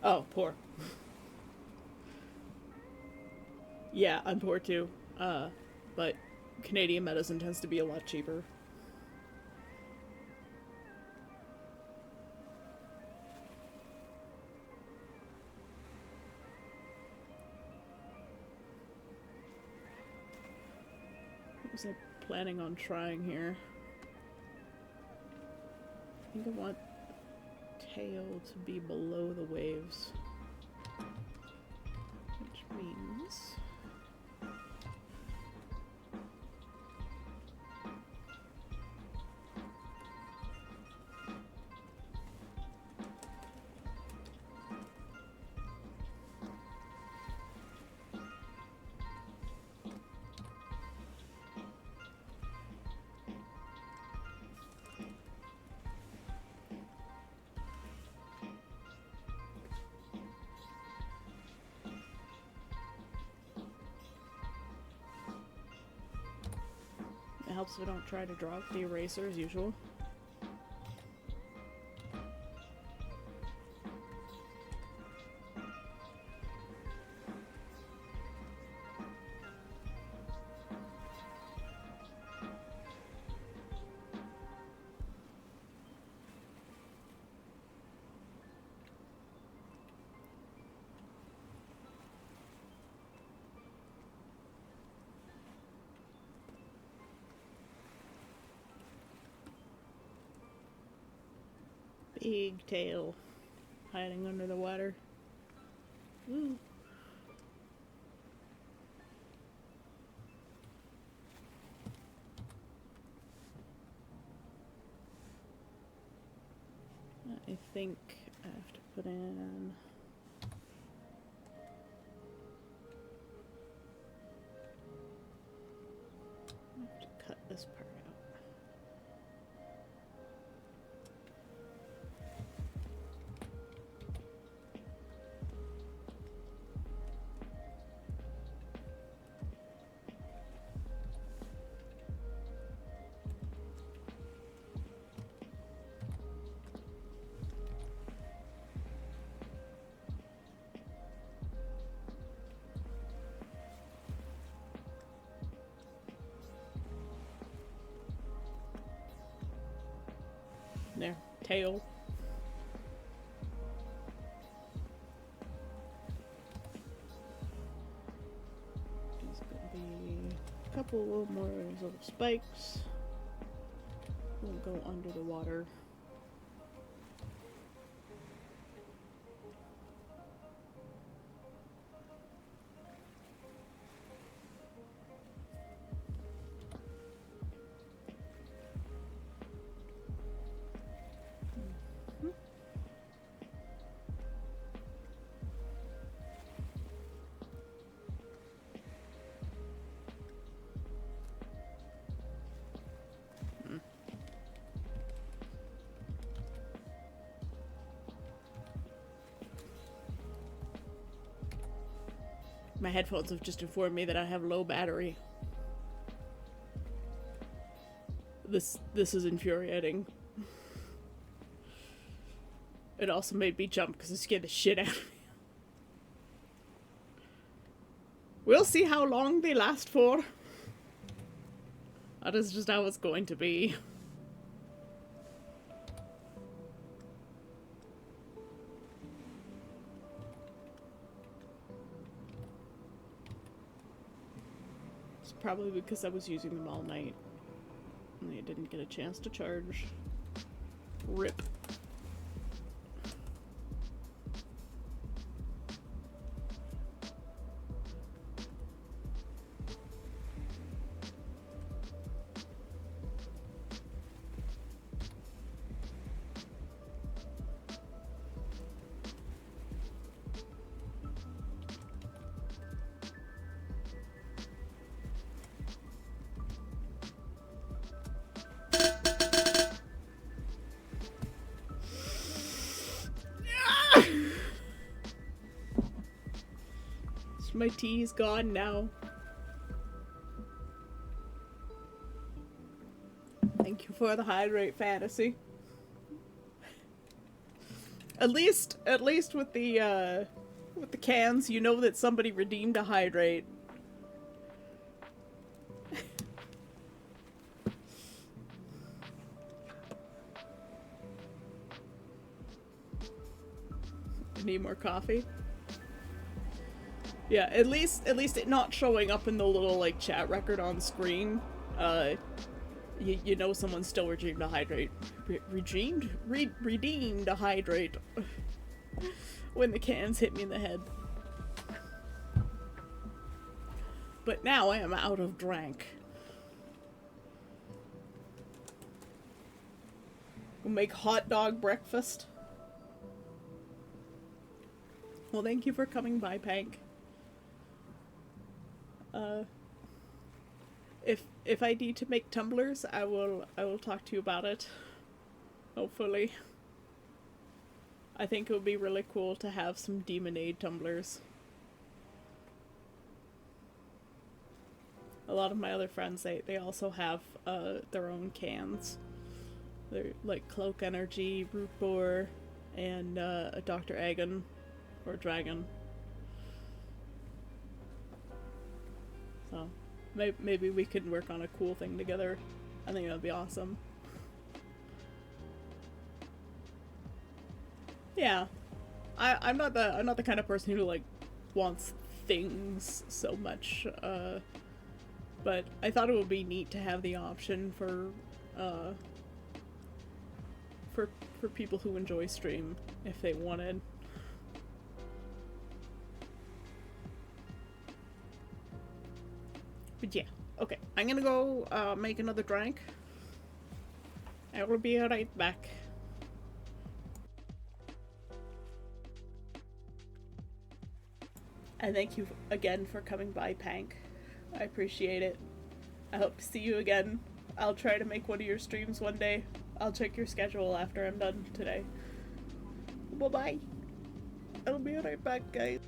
Oh, poor. Yeah, I'm poor too. But Canadian medicine tends to be a lot cheaper. What was I planning on trying here? think I want tail to be below the waves. Which means... It helps if I don't try to draw with the eraser as usual. Big tail hiding under the water. Ooh. I think I have to put in... I have to cut this part out. There, tail. There's gonna be a couple more little spikes. We'll go under the water. My headphones have just informed me that I have low battery. This is infuriating. It also made me jump because it scared the shit out of me. We'll see how long they last for. That is just how it's going to be. Probably because I was using them all night and I didn't get a chance to charge. RIP. My tea is gone now. Thank you for the hydrate fantasy. At least with the cans, you know that somebody redeemed a hydrate. Need more coffee? Yeah, at least it not showing up in the little, like, chat record on screen. You know someone still redeemed a hydrate. redeemed a hydrate when the cans hit me in the head. But now I am out of drank. We'll make hot dog breakfast. Well, thank you for coming by, Pank. If I need to make tumblers, I will talk to you about it. Hopefully. I think it would be really cool to have some Demonade tumblers. A lot of my other friends, they also have their own cans. They're like Cloak Energy, Root Boar, and a Dr. Agon or Dragon. So maybe we could work on a cool thing together. I think that would be awesome. Yeah, I'm not the kind of person who like wants things so much. But I thought it would be neat to have the option for people who enjoy stream if they wanted. But yeah, okay. I'm gonna go make another drink. I will be right back. And thank you again for coming by, Pank. I appreciate it. I hope to see you again. I'll try to make one of your streams one day. I'll check your schedule after I'm done today. Bye-bye. I'll be right back, guys.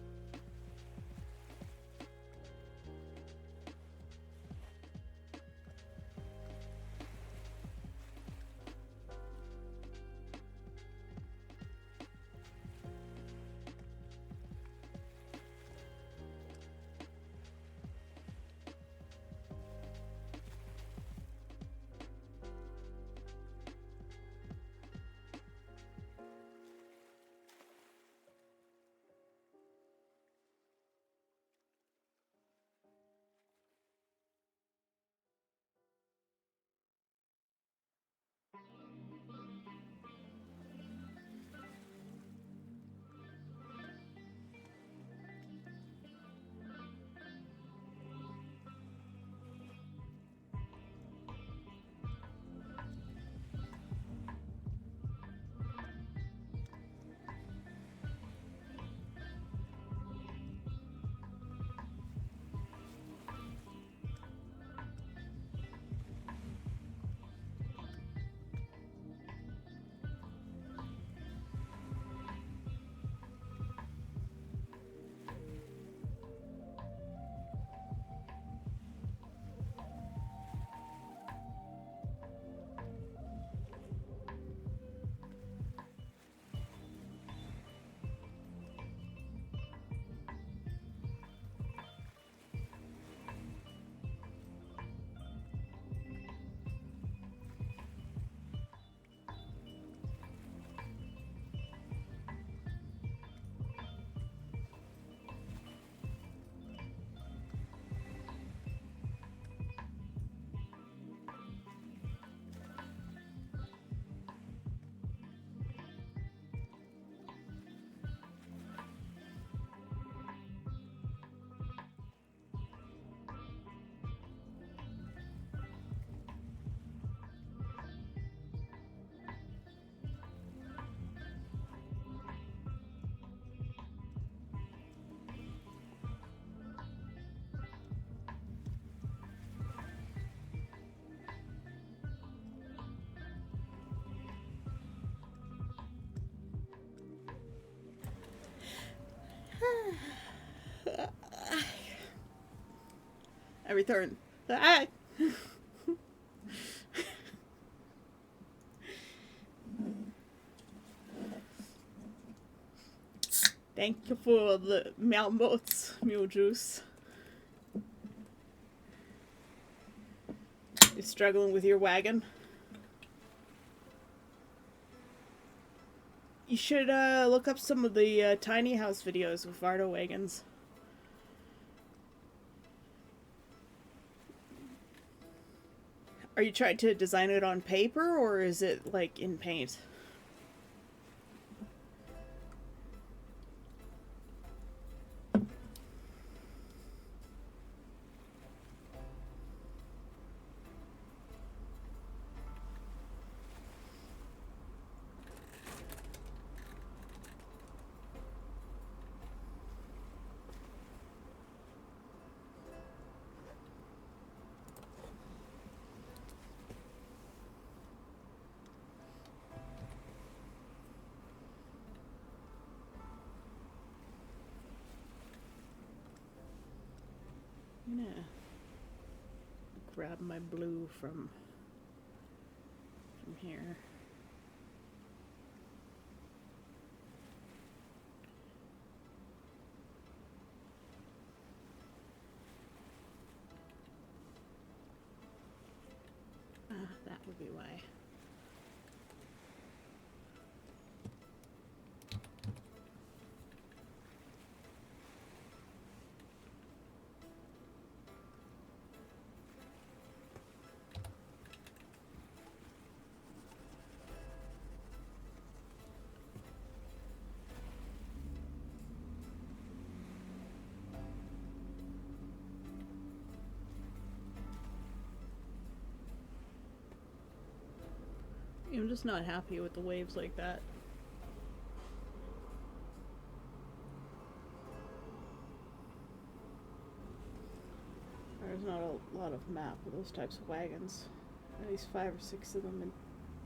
I return. Ah! Thank you for the Malmots mule juice. You struggling with your wagon? You should look up some of the tiny house videos with Vardo wagons. Are you trying to design it on paper, or is it like in paint? I'm gonna grab my blue from here. That would be why. I'm just not happy with the waves like that. There's not a lot of map with those types of wagons. At least 5 or 6 of them in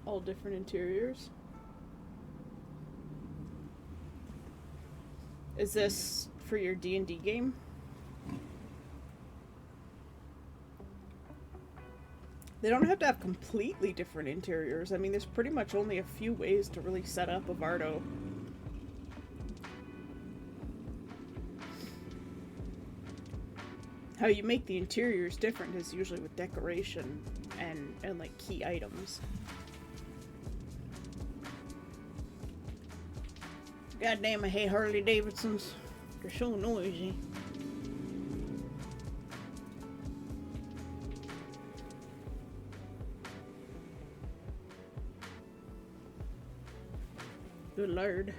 all different interiors. Is this for your D&D game? They don't have to have completely different interiors. I mean, there's pretty much only a few ways to really set up a Vardo. How you make the interiors different is usually with decoration and like key items. God damn, I hate Harley Davidsons. They're so noisy. Good lord.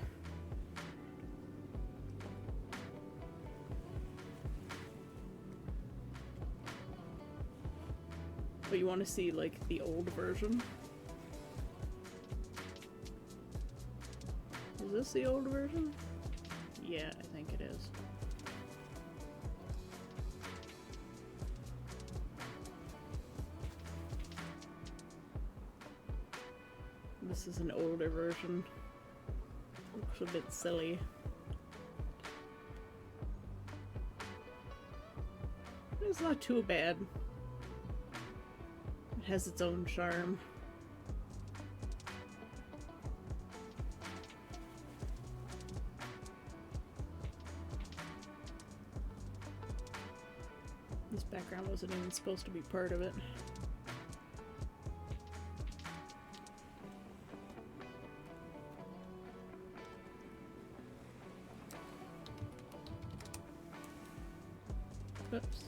But you want to see, like, the old version? Is this the old version? Yeah, I think it is. This is an older version. Looks a bit silly. It's not too bad. It has its own charm. This background wasn't even supposed to be part of it. Oops.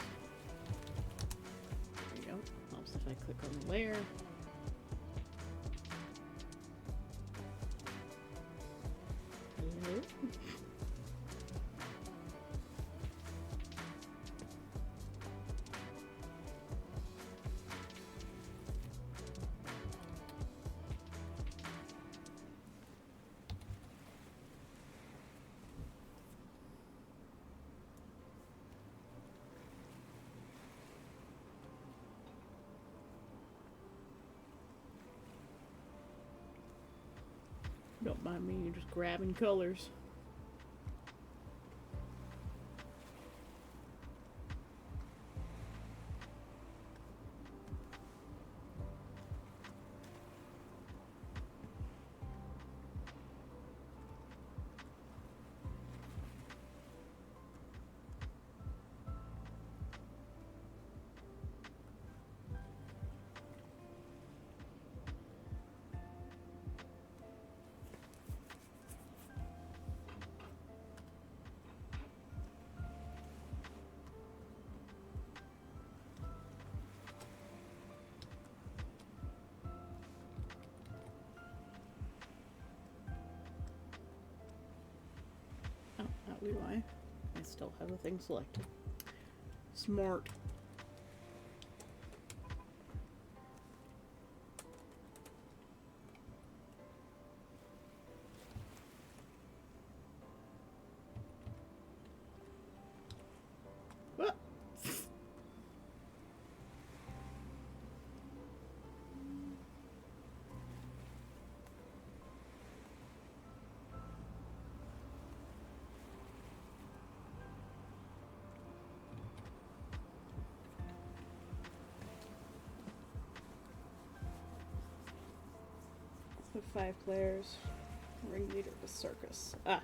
There you go. Helps if I click on the layer. Hello? Don't mind me, you're just grabbing colors. probably why. I still have the thing selected. Smart. What? So 5 players. Ringleader of the circus. Ah.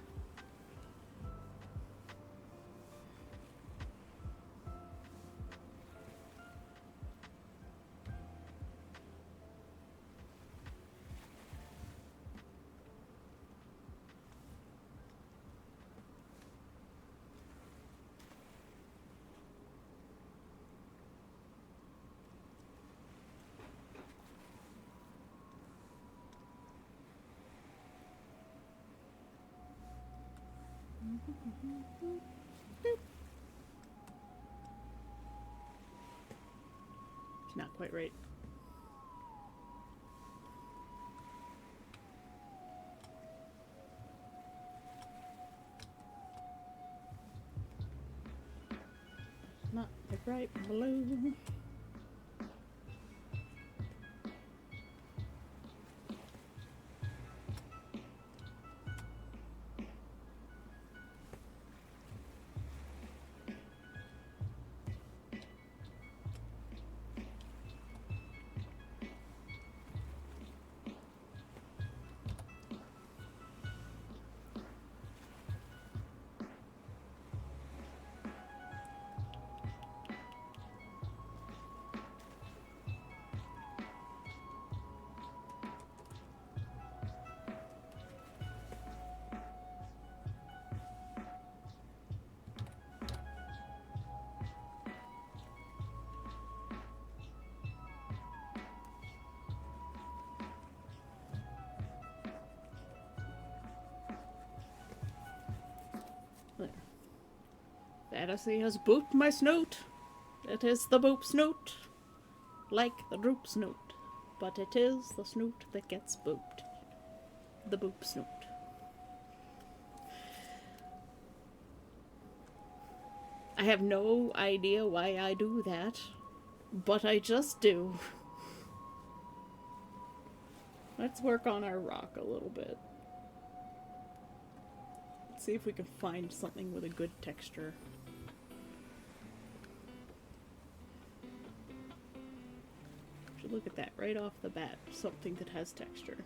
It's not quite right. Not the right blue. There. Fantasy has booped my snoot. It is the boop snoot. Like the droop snoot. But it is the snoot that gets booped. The boop snoot. I have no idea why I do that, but I just do. Let's work on our rock a little bit. Let's see if we can find something with a good texture. Should look at that right off the bat. Something that has texture.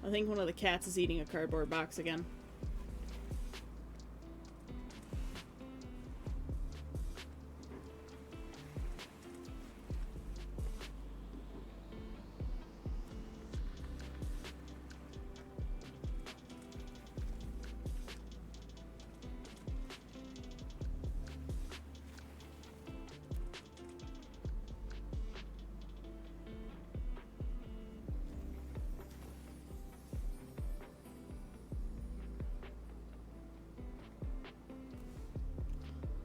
I think one of the cats is eating a cardboard box again.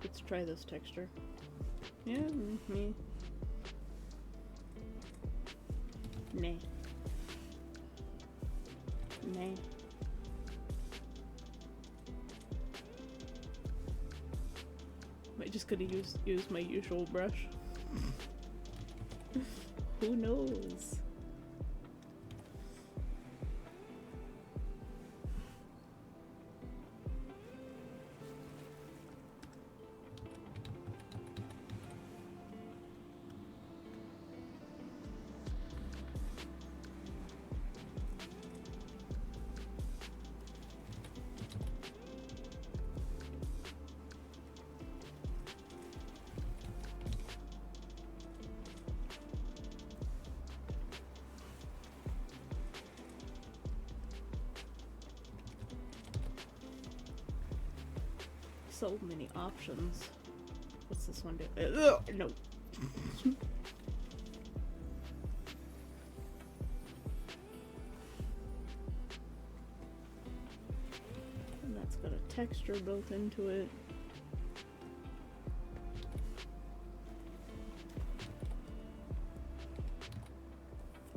Let's try this texture. Yeah, me. Nay. Nay. I just could have used my usual brush. Who knows? So many options. What's this one do? No. texture built into it.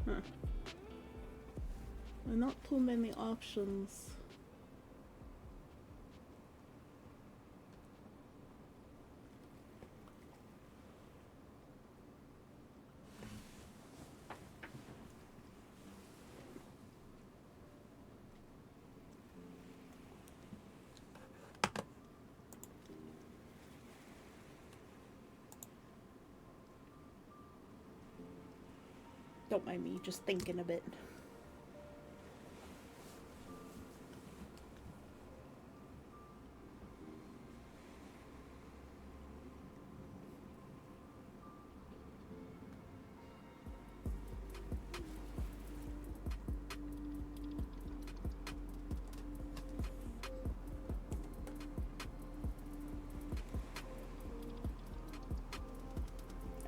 Huh. And not too many options. Don't mind me, just thinking a bit.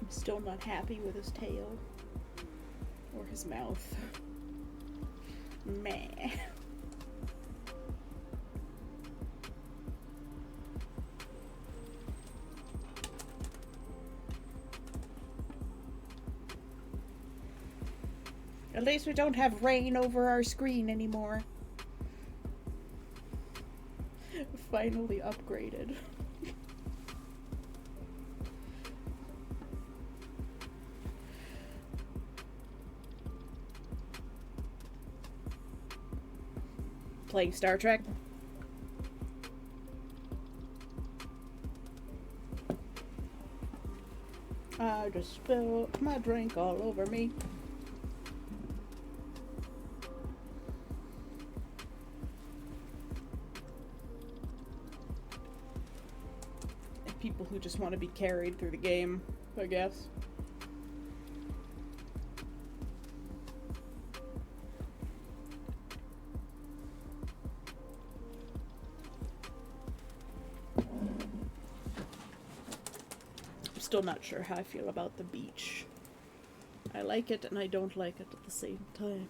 I'm still not happy with his tail. Or his mouth. Meh. At least we don't have rain over our screen anymore. Finally upgraded. Playing Star Trek. I just spilled my drink all over me. And people who just want to be carried through the game, I guess. Still not sure how I feel about the beach. I like it and I don't like it at the same time.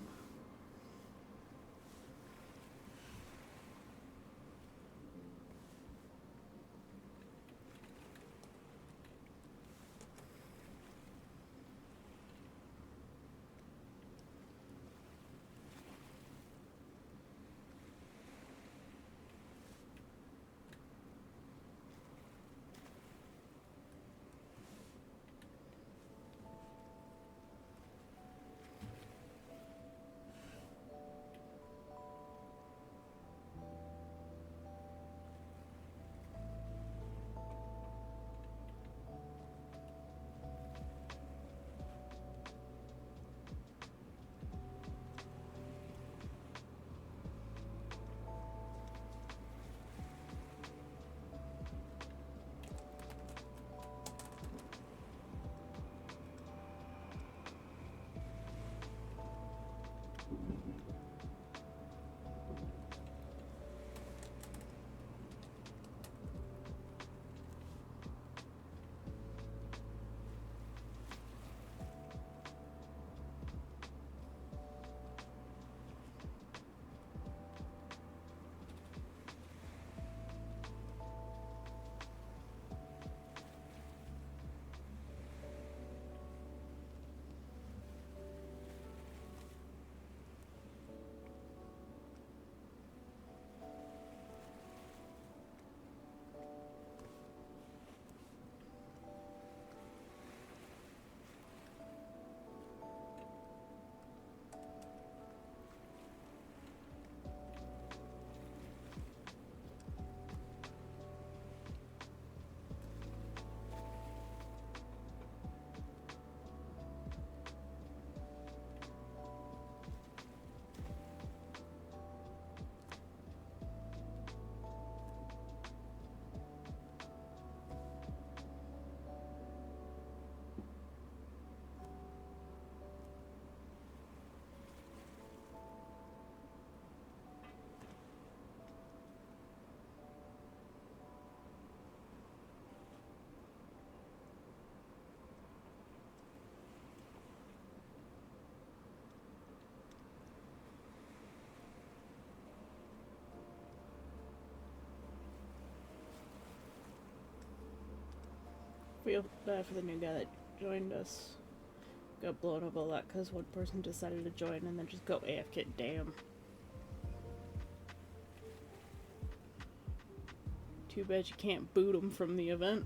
Feel bad for the new guy that joined us. Got blown up a lot because one person decided to join and then just go AFK. Damn. Too bad you can't boot him from the event.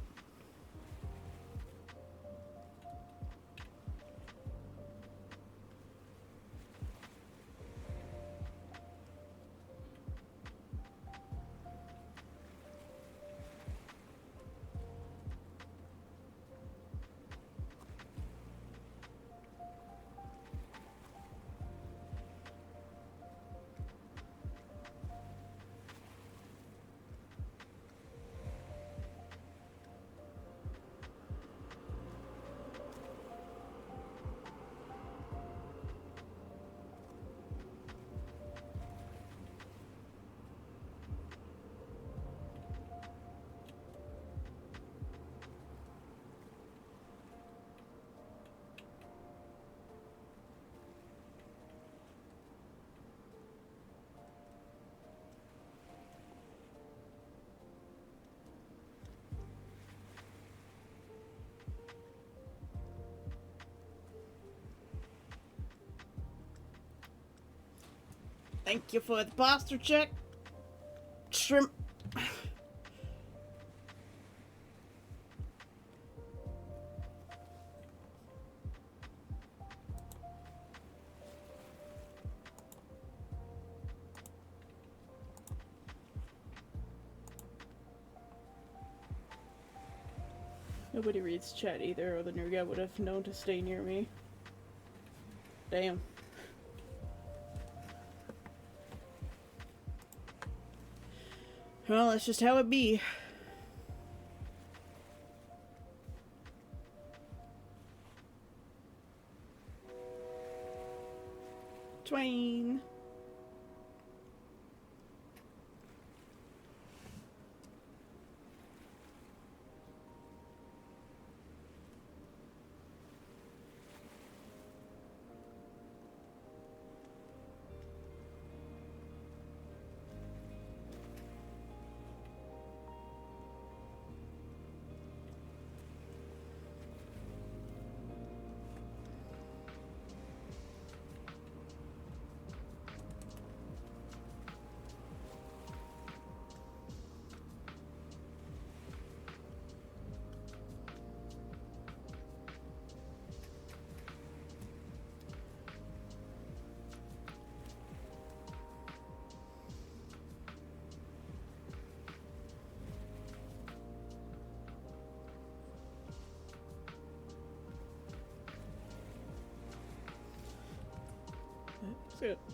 Thank you for the posture check. Shrimp. Nobody reads chat either, or the new guy would have known to stay near me. Damn. Well, that's just how it be. Twain.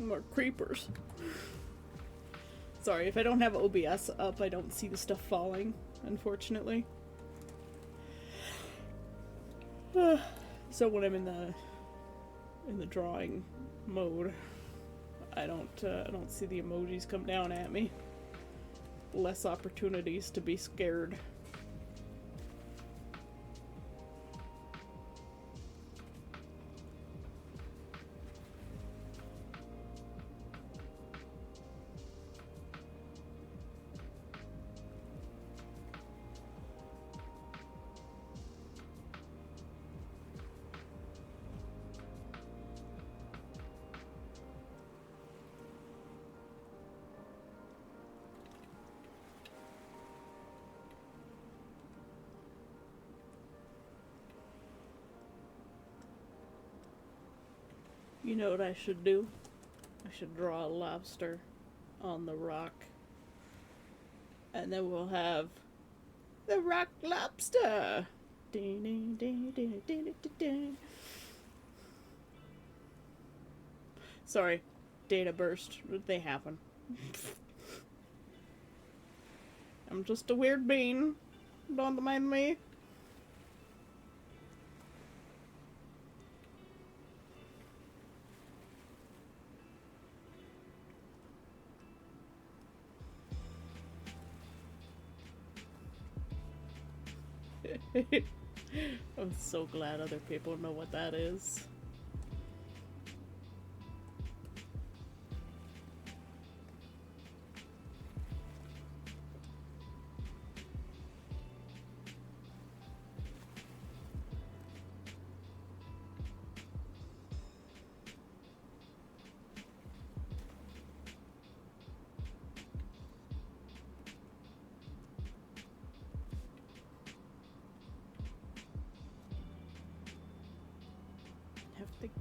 More creepers. Sorry, if I don't have OBS up, I don't see the stuff falling, unfortunately. So when I'm in the drawing mode, I don't see the emojis come down at me. Less opportunities to be scared. You know what I should do? I should draw a lobster on the rock. And then we'll have the rock lobster. Sorry, data burst. They happen. I'm just a weird bean. Don't mind me. I'm so glad other people know what that is.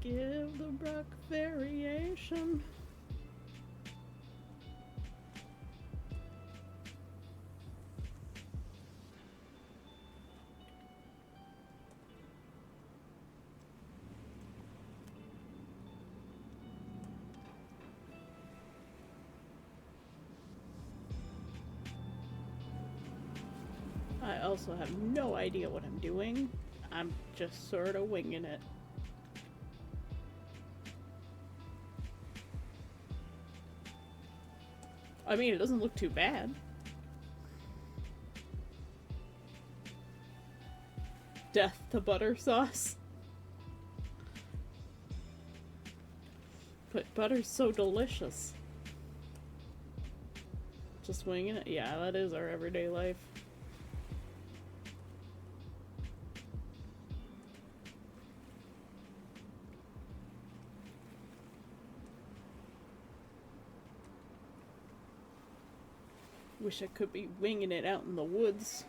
Give the Brock variation. I also have no idea what I'm doing. I'm just sort of winging it. I mean, it doesn't look too bad. Death to butter sauce. But butter's so delicious. Just winging it? Yeah, that is our everyday life. Wish I could be winging it out in the woods.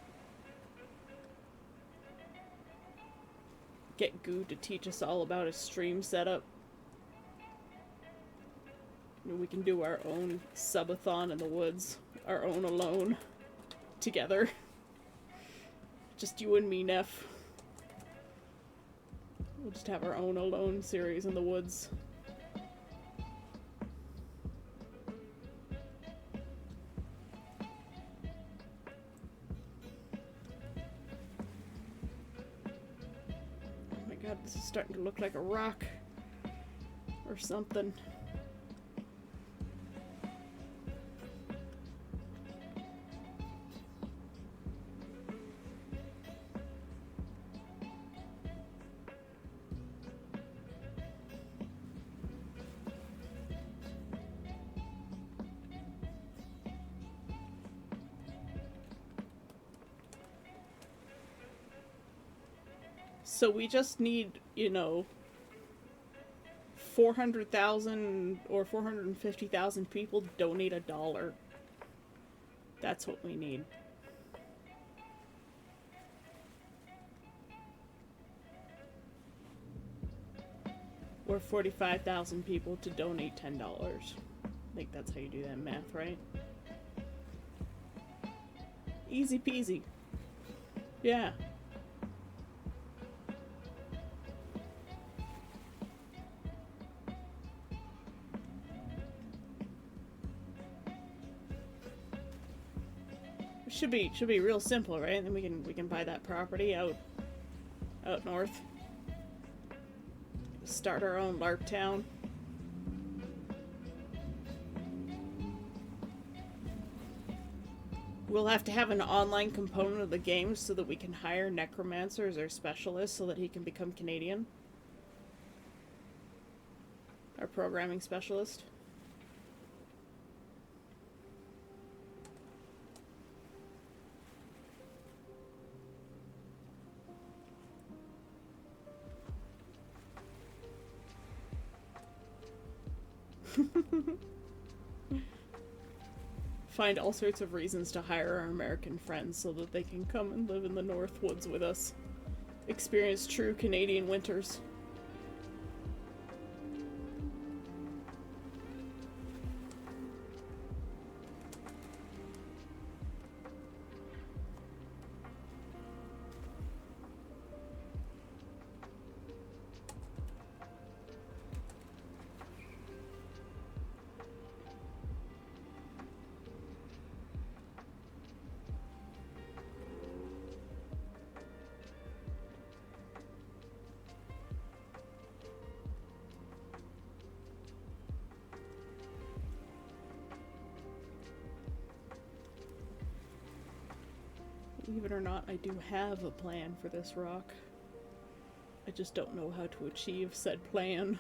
Get Goo to teach us all about a stream setup. We can do our own subathon in the woods. Our own alone. Together. Just you and me, Neff. We'll just have our own alone series in the woods. God, this is starting to look like a rock or something. So we just need, 400,000 or 450,000 people to donate $1. That's what we need. Or 45,000 people to donate $10. I think that's how you do that math, right? Easy peasy. Yeah. Should be real simple, right? And then we can buy that property out north. Start our own LARP town. We'll have to have an online component of the game so that we can hire necromancers or specialists so that he can become Canadian. Our programming specialist. Find all sorts of reasons to hire our American friends so that they can come and live in the North Woods with us. Experience true Canadian winters. Believe it or not, I do have a plan for this rock. I just don't know how to achieve said plan.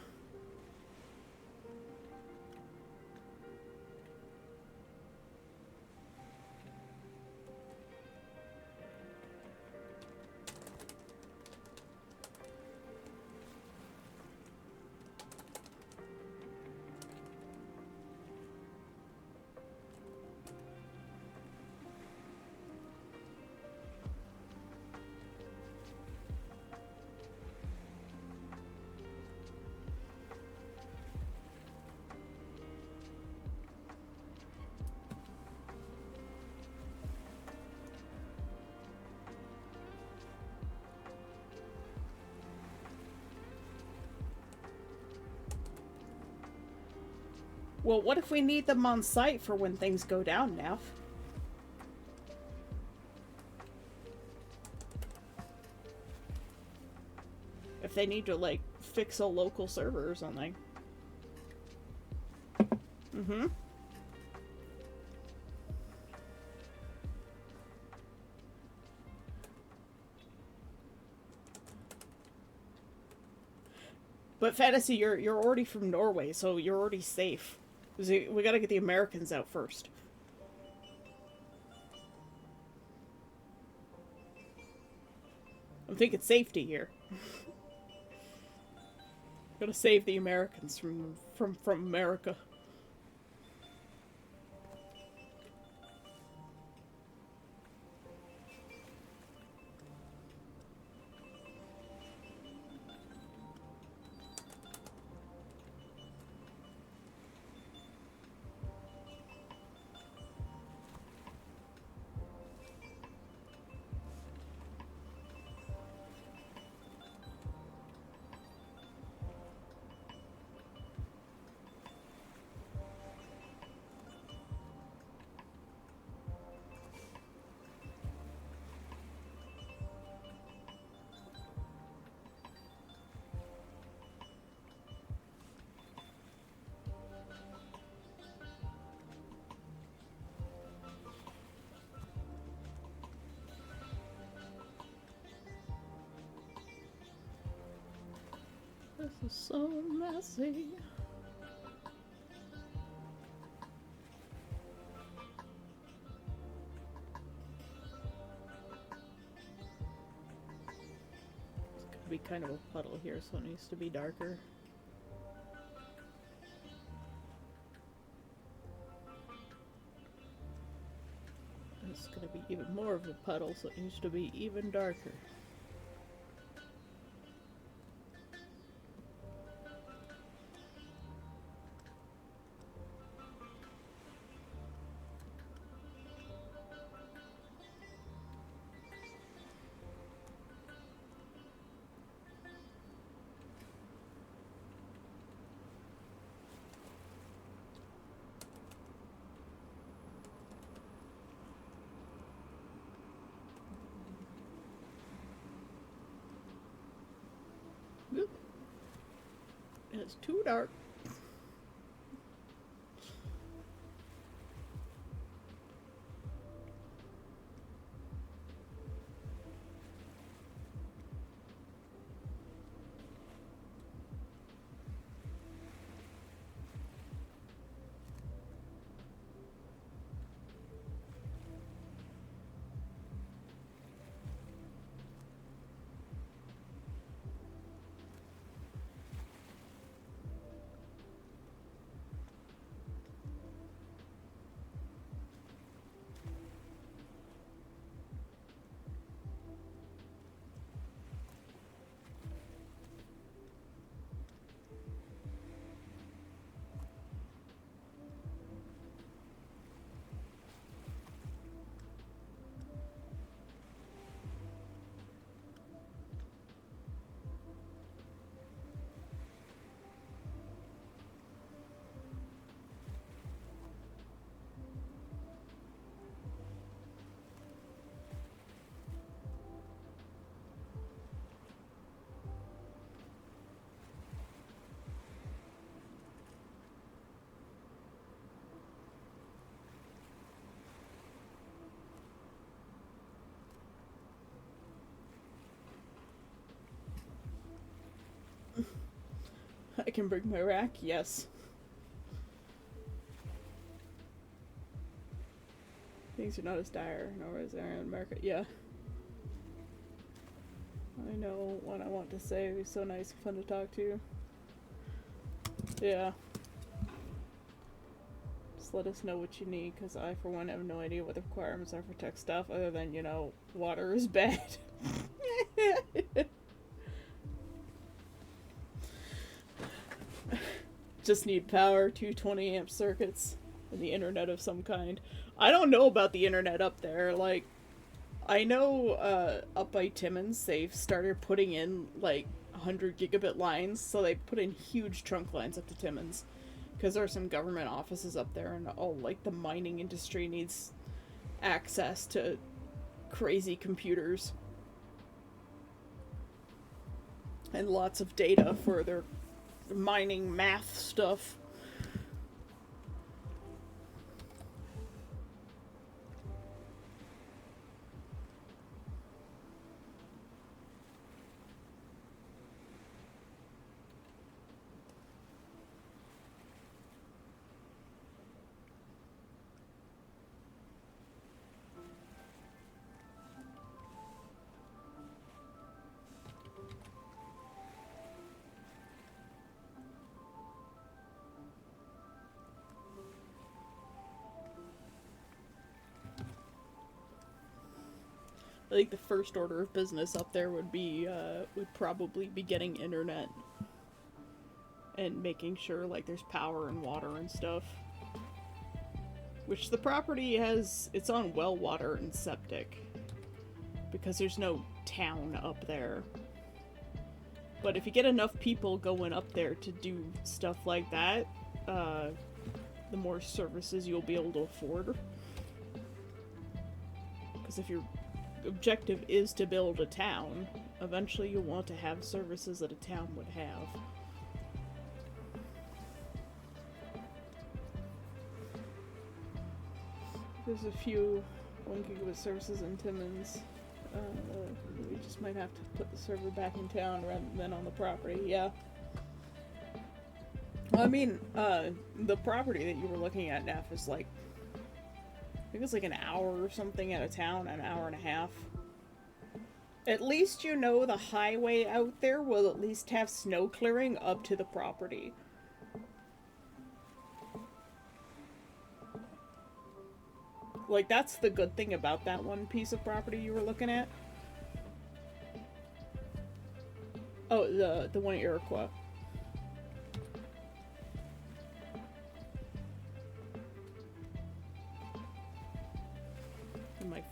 Well, what if we need them on site for when things go down, Nav? If they need to, like, fix a local server or something. Mm-hmm. But Fantasy, you're already from Norway, so you're already safe. We gotta get the Americans out first. I'm thinking safety here. Gotta save the Americans from America. This is so messy. It's gonna be kind of a puddle here, so it needs to be darker. It's gonna be even more of a puddle, so it needs to be even darker. It's too dark. I can bring my rack, yes. Things are not as dire, nor as they are in America. Yeah. I know what I want to say. He's so nice and fun to talk to. Yeah. Just let us know what you need, because I, for one, have no idea what the requirements are for tech stuff, other than, you know, water is bad. Just need power, 220 amp circuits, and the internet of some kind. I don't know about the internet up there. Like, I know up by Timmins, they've started putting in like 100 gigabit lines, so they put in huge trunk lines up to Timmins. Because there are some government offices up there, and all, like, the mining industry needs access to crazy computers. And lots of data for their mining math stuff. I think the first order of business up there would probably be getting internet. And making sure, like, there's power and water and stuff. Which the property has its own well water and septic. Because there's no town up there. But if you get enough people going up there to do stuff like that, the more services you'll be able to afford. Because if your objective is to build a town, eventually you'll want to have services that a town would have. There's a few 1 gigabit services in Timmins. We just might have to put the server back in town rather than on the property, yeah. Well, I mean, the property that you were looking at, Neff, is like, I think it's like an hour or something out of town, an hour and a half. At least you know the highway out there will at least have snow clearing up to the property. Like, that's the good thing about that one piece of property you were looking at. Oh, the one at Iroquois. And my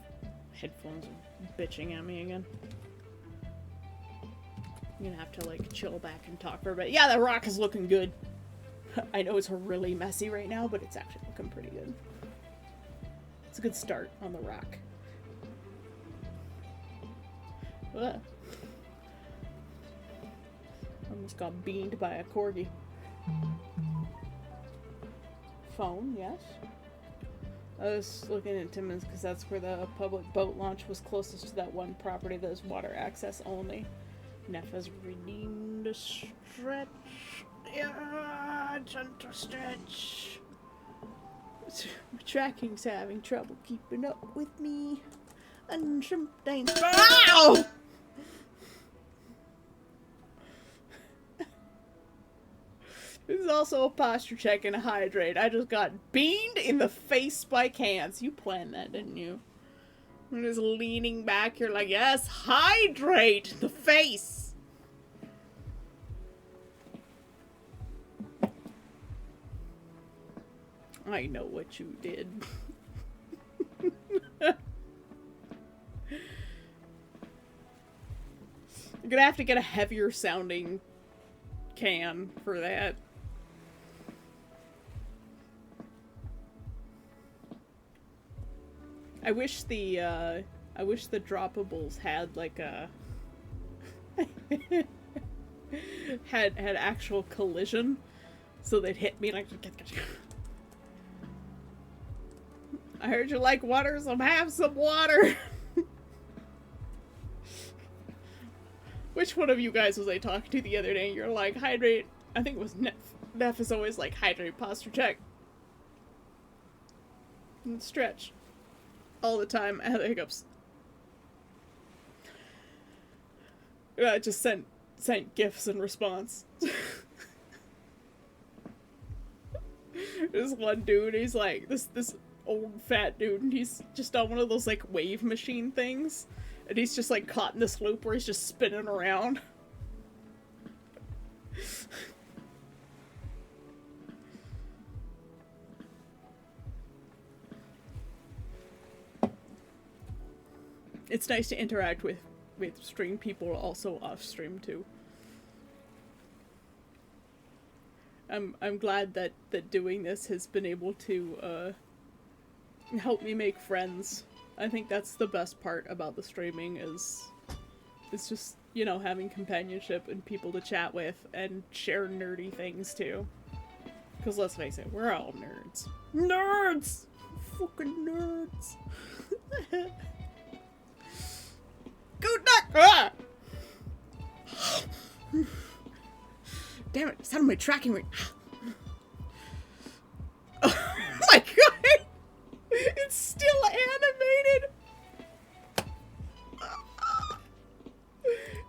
headphones are bitching at me again. I'm gonna have to, like, chill back and talk for a bit. Yeah, the rock is looking good. I know it's really messy right now, but it's actually looking pretty good. It's a good start on the rock. Ugh. Almost got beamed by a corgi. Phone, yes. I was looking at Timmins because that's where the public boat launch was closest to that one property that is water access only. Neff has redeemed a stretch. Yeah, gentle stretch. My tracking's having trouble keeping up with me. And sometimes. Ow! This is also a posture check and a hydrate. I just got beamed in the face by cans. You planned that, didn't you? You're just leaning back. You're like, yes, hydrate the face. I know what you did. You're gonna have to get a heavier sounding can for that. I wish the droppables had like a had actual collision, so they'd hit me like. I heard you like water, so have some water. Which one of you guys was I talking to the other day? You're like, hydrate. I think it was Neff. Neff is always like, hydrate, posture check. And stretch. All the time. I had the hiccups. I just sent gifs in response. This one dude, he's like, this old fat dude, and he's just on one of those like wave machine things, and he's just like caught in this loop where he's just spinning around. It's nice to interact with stream people also off stream too. I'm glad that doing this has been able to help me make friends. I think that's the best part about the streaming is just, you know, having companionship and people to chat with and share nerdy things too. Because let's face it, we're all nerds. Nerds! Fucking nerds. Good luck! Ah! Damn it, it's out of my tracking ring. Oh my god! It's still animated!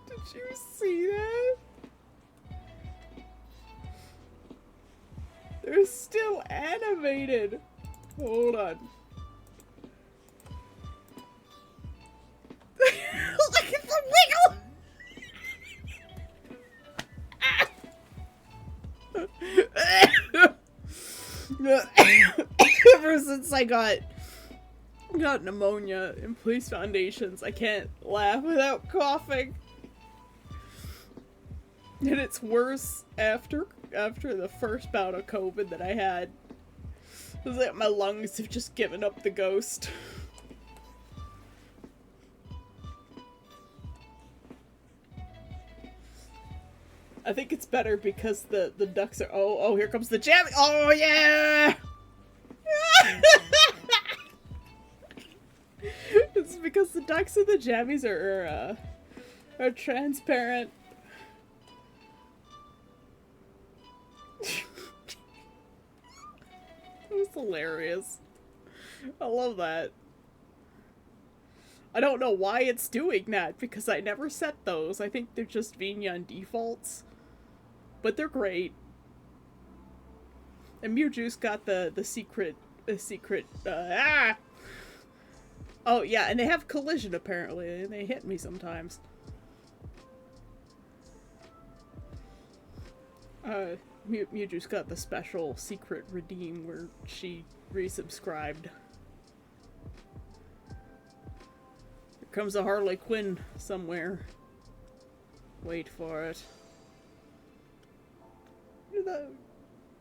Did you see that? They're still animated. Hold on. Look at the wiggle! Ever since I got pneumonia in police foundations, I can't laugh without coughing. And it's worse after the first bout of COVID that I had. It was like my lungs have just given up the ghost. I think it's better because the ducks are... Oh, here comes the jam. Oh, yeah! It's because the ducks and the jammies are transparent. It was hilarious. I love that. I don't know why it's doing that, because I never set those. I think they're just Vignon defaults. But they're great. And Mewjuice got the secret, Oh, yeah, and they have collision, apparently, and they hit me sometimes. Mewjuice got the special secret redeem where she resubscribed. Here comes a Harley Quinn somewhere. Wait for it.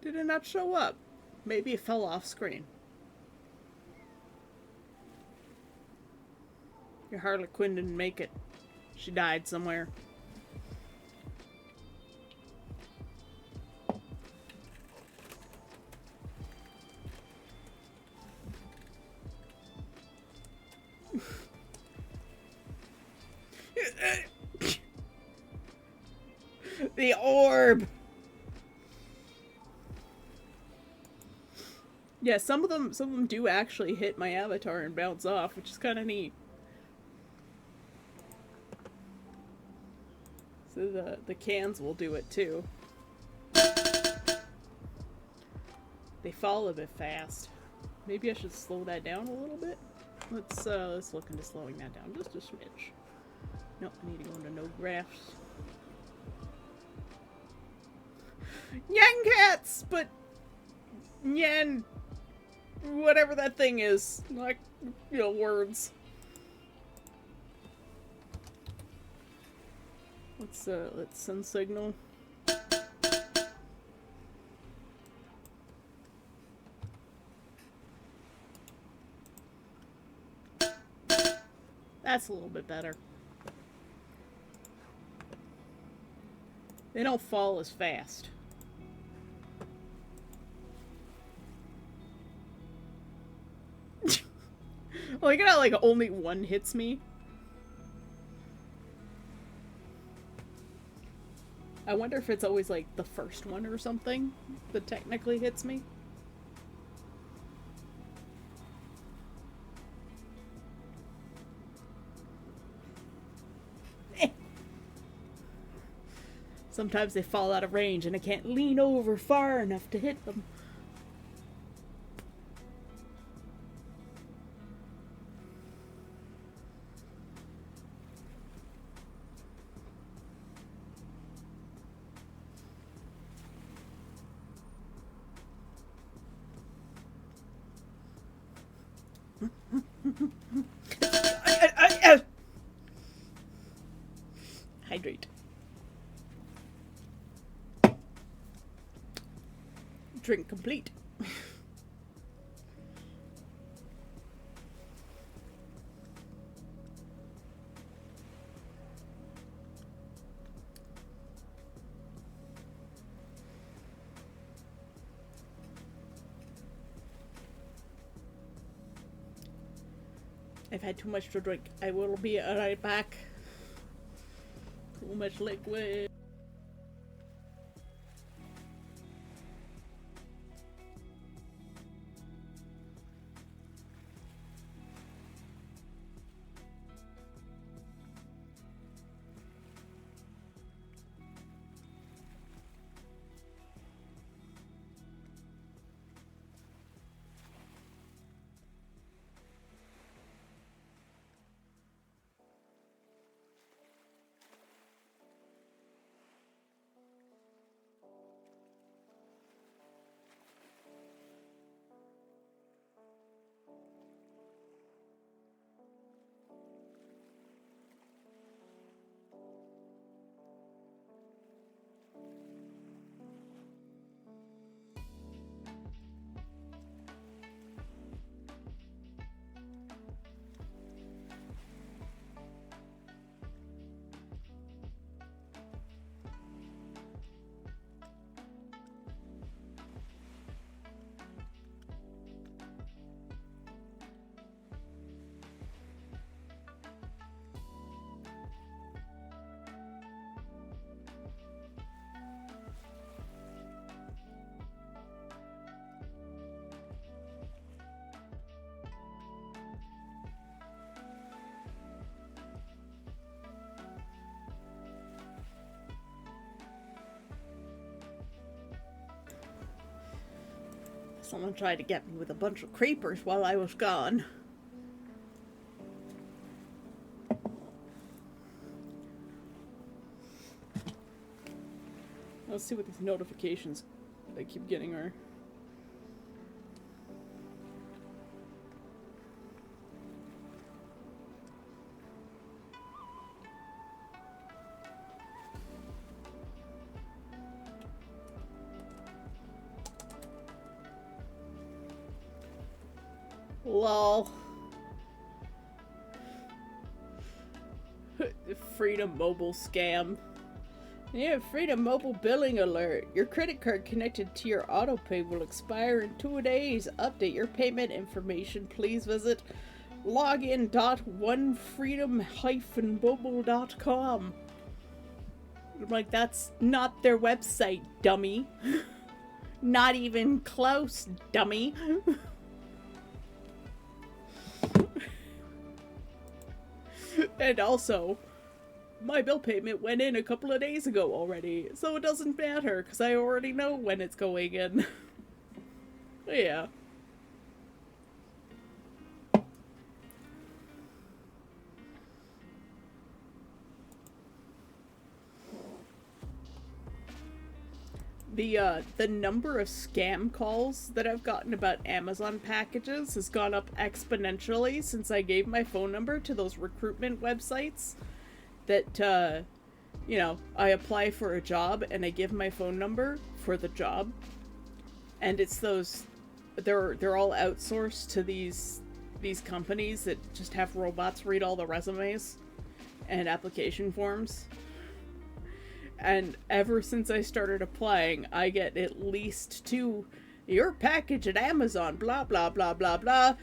Did it not show up? Maybe it fell off screen. Your Harley Quinn didn't make it. She died somewhere. The orb! Yeah, some of them do actually hit my avatar and bounce off, which is kind of neat. So the cans will do it too. They fall a bit fast. Maybe I should slow that down a little bit. Let's look into slowing that down just a smidge. Nope, I need to go into no graphs. Nyan cats, but Nyan, whatever that thing is, like, you know, words. Let's send signal. That's a little bit better. They don't fall as fast. Look at how, like, only one hits me. I wonder if it's always, like, the first one or something that technically hits me. Sometimes they fall out of range and I can't lean over far enough to hit them. Hydrate. Drink complete. I've had too much to drink. I will be right back. Too much liquid. Someone tried to get me with a bunch of creepers while I was gone. Let's see what these notifications I keep getting are. Lol. Freedom Mobile scam. Yeah, Freedom Mobile billing alert. Your credit card connected to your autopay will expire in 2 days. Update your payment information. Please visit login.onefreedom-mobile.com. I'm like, that's not their website, dummy. Not even close, dummy. And also, my bill payment went in a couple of days ago already, so it doesn't matter, because I already know when it's going in. Yeah. The number of scam calls that I've gotten about Amazon packages has gone up exponentially since I gave my phone number to those recruitment websites that, you know, I apply for a job and I give my phone number for the job. And it's those, they're all outsourced to these companies that just have robots read all the resumes and application forms. And ever since I started applying, I get at least 2, your package at Amazon, blah, blah, blah, blah, blah.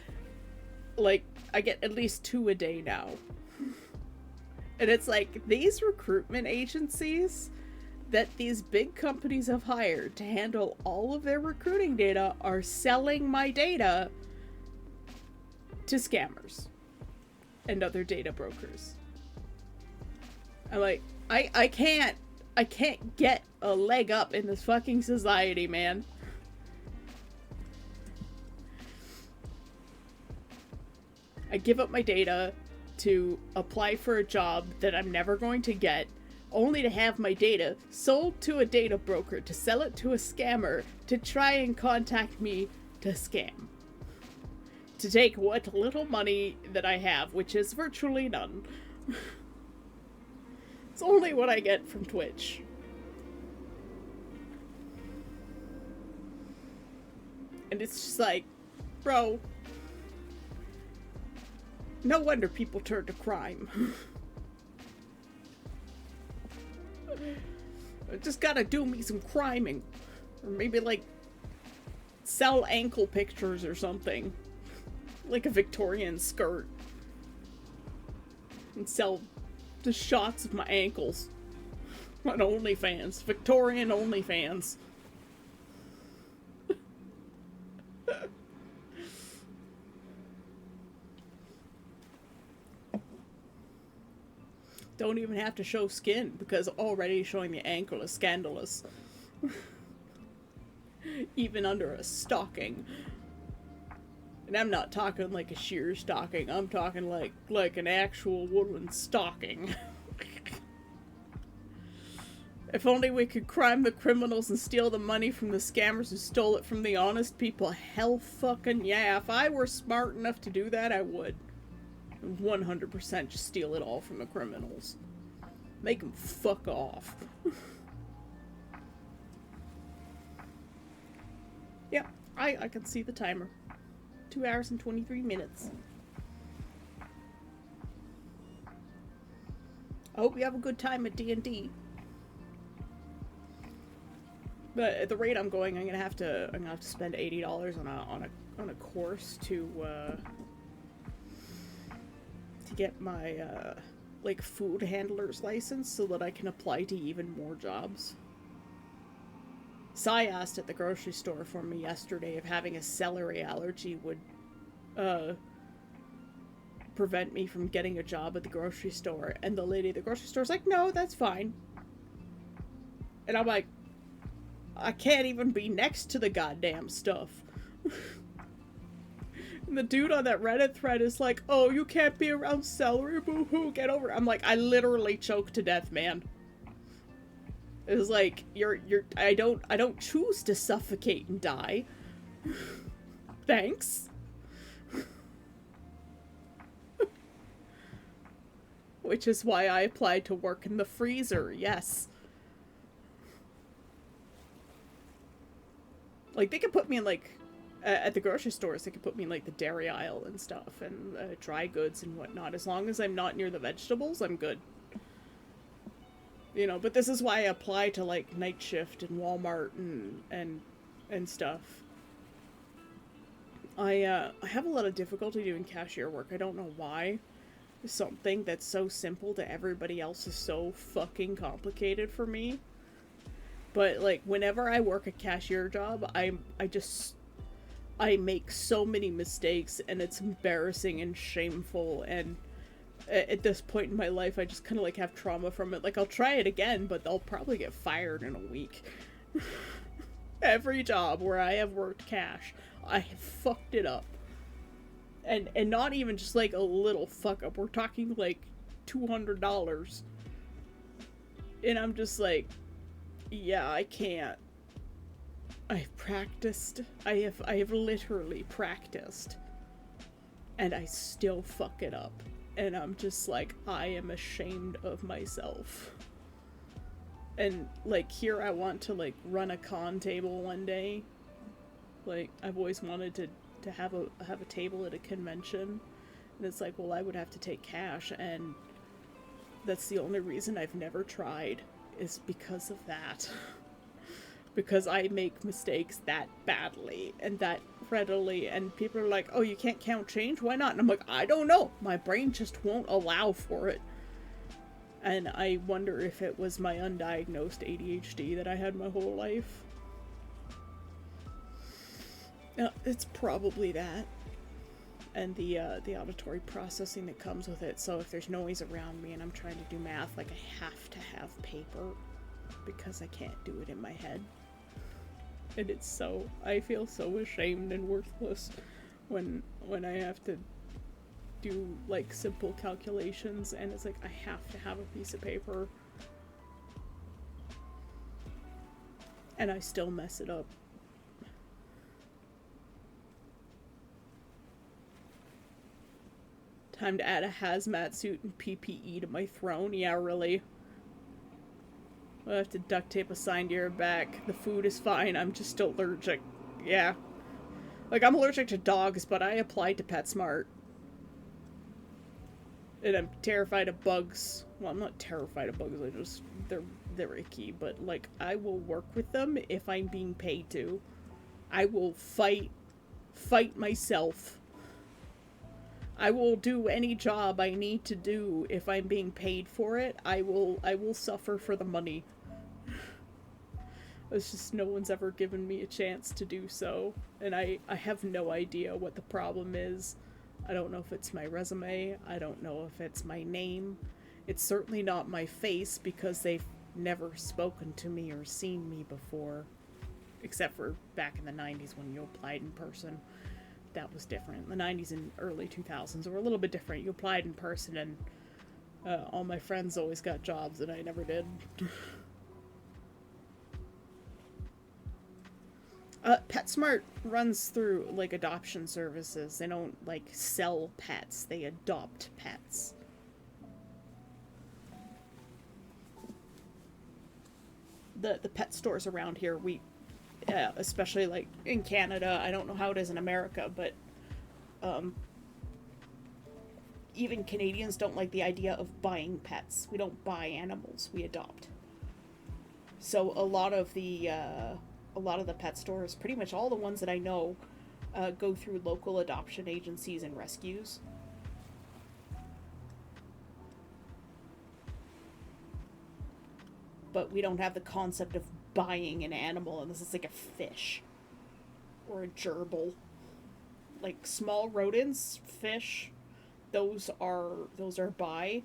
Like, I get at least 2 a day now. And it's like, these recruitment agencies that these big companies have hired to handle all of their recruiting data are selling my data to scammers and other data brokers. I'm like, I can't get a leg up in this fucking society, man. I give up my data to apply for a job that I'm never going to get, only to have my data sold to a data broker to sell it to a scammer to try and contact me to scam. To take what little money that I have, which is virtually none. It's only what I get from Twitch. And it's just like, bro, no wonder people turn to crime. I just gotta do me some criming. Or maybe, like, sell ankle pictures or something. Like a Victorian skirt. And sell the shots of my ankles. On OnlyFans. Victorian OnlyFans. Don't even have to show skin, because already showing the ankle is scandalous. Even under a stocking. And I'm not talking like a sheer stocking, I'm talking like an actual woolen stocking. If only we could crime the criminals and steal the money from the scammers who stole it from the honest people. Hell fucking yeah. If I were smart enough to do that, I would. 100% just steal it all from the criminals. Make them fuck off. Yeah, I can see the timer. 2 hours and 23 minutes. I hope you have a good time at D&D. But at the rate I'm going, I'm gonna have to spend $80 on a course to get my like food handler's license so that I can apply to even more jobs. Sai asked at the grocery store for me yesterday if having a celery allergy would prevent me from getting a job at the grocery store, and the lady at the grocery store is like, no, that's fine. And I'm like, I can't even be next to the goddamn stuff. And the dude on that Reddit thread is like, oh, you can't be around celery, boo-hoo, get over it. I'm like, I literally choked to death, man. It was like, I don't choose to suffocate and die. Thanks. Which is why I applied to work in the freezer, yes. Like, they could put me in, like, at the grocery stores, they could put me in, like, the dairy aisle and stuff, and dry goods and whatnot. As long as I'm not near the vegetables, I'm good. You know, but this is why I apply to, like, Night Shift and Walmart and stuff. I have a lot of difficulty doing cashier work. I don't know why. Something that's so simple to everybody else is so fucking complicated for me. But, like, whenever I work a cashier job, I make so many mistakes, and it's embarrassing and shameful, and at this point in my life, I just kind of, like, have trauma from it. Like, I'll try it again, but I'll probably get fired in a week. Every job where I have worked cash, I have fucked it up. And not even just, like, a little fuck up. We're talking, like, $200. And I'm just like, yeah, I can't. I've practiced. I have literally practiced. And I still fuck it up. And I'm just like, I am ashamed of myself. And, like, here I want to, like, run a con table one day. Like, I've always wanted to have a table at a convention. And it's like, well, I would have to take cash, and that's the only reason I've never tried, is because of that. Because I make mistakes that badly and that readily, and people are like, oh, you can't count change? Why not? And I'm like, I don't know. My brain just won't allow for it. And I wonder if it was my undiagnosed ADHD that I had my whole life. It's probably that. And the auditory processing that comes with it. So if there's noise around me and I'm trying to do math, like, I have to have paper because I can't do it in my head. And it's so, I feel so ashamed and worthless when I have to do, like, simple calculations, and it's like, I have to have a piece of paper. And I still mess it up. Time to add a hazmat suit and PPE to my throne. Yeah, really. I'll have to duct tape a sign to your back. The food is fine, I'm just allergic. Yeah. Like, I'm allergic to dogs, but I applied to PetSmart. And I'm terrified of bugs. Well, I'm not terrified of bugs. They're icky. But like, I will work with them if I'm being paid to. I will fight myself. I will do any job I need to do if I'm being paid for it. I will suffer for the money. It's just no one's ever given me a chance to do so, and I have no idea what the problem is. I don't know if it's my resume. I don't know if it's my name. It's certainly not my face because they've never spoken to me or seen me before. Except for back in the 90s when you applied in person. That was different. The 90s and early 2000s were a little bit different. You applied in person and all my friends always got jobs and I never did. PetSmart runs through, like, adoption services. They don't, like, sell pets. They adopt pets. The pet stores around here, especially, like, in Canada, I don't know how it is in America, but, even Canadians don't like the idea of buying pets. We don't buy animals. We adopt. So a lot of the pet stores, pretty much all the ones that I know, go through local adoption agencies and rescues. But we don't have the concept of buying an animal unless it's like a fish or a gerbil. Like small rodents, fish, those are buy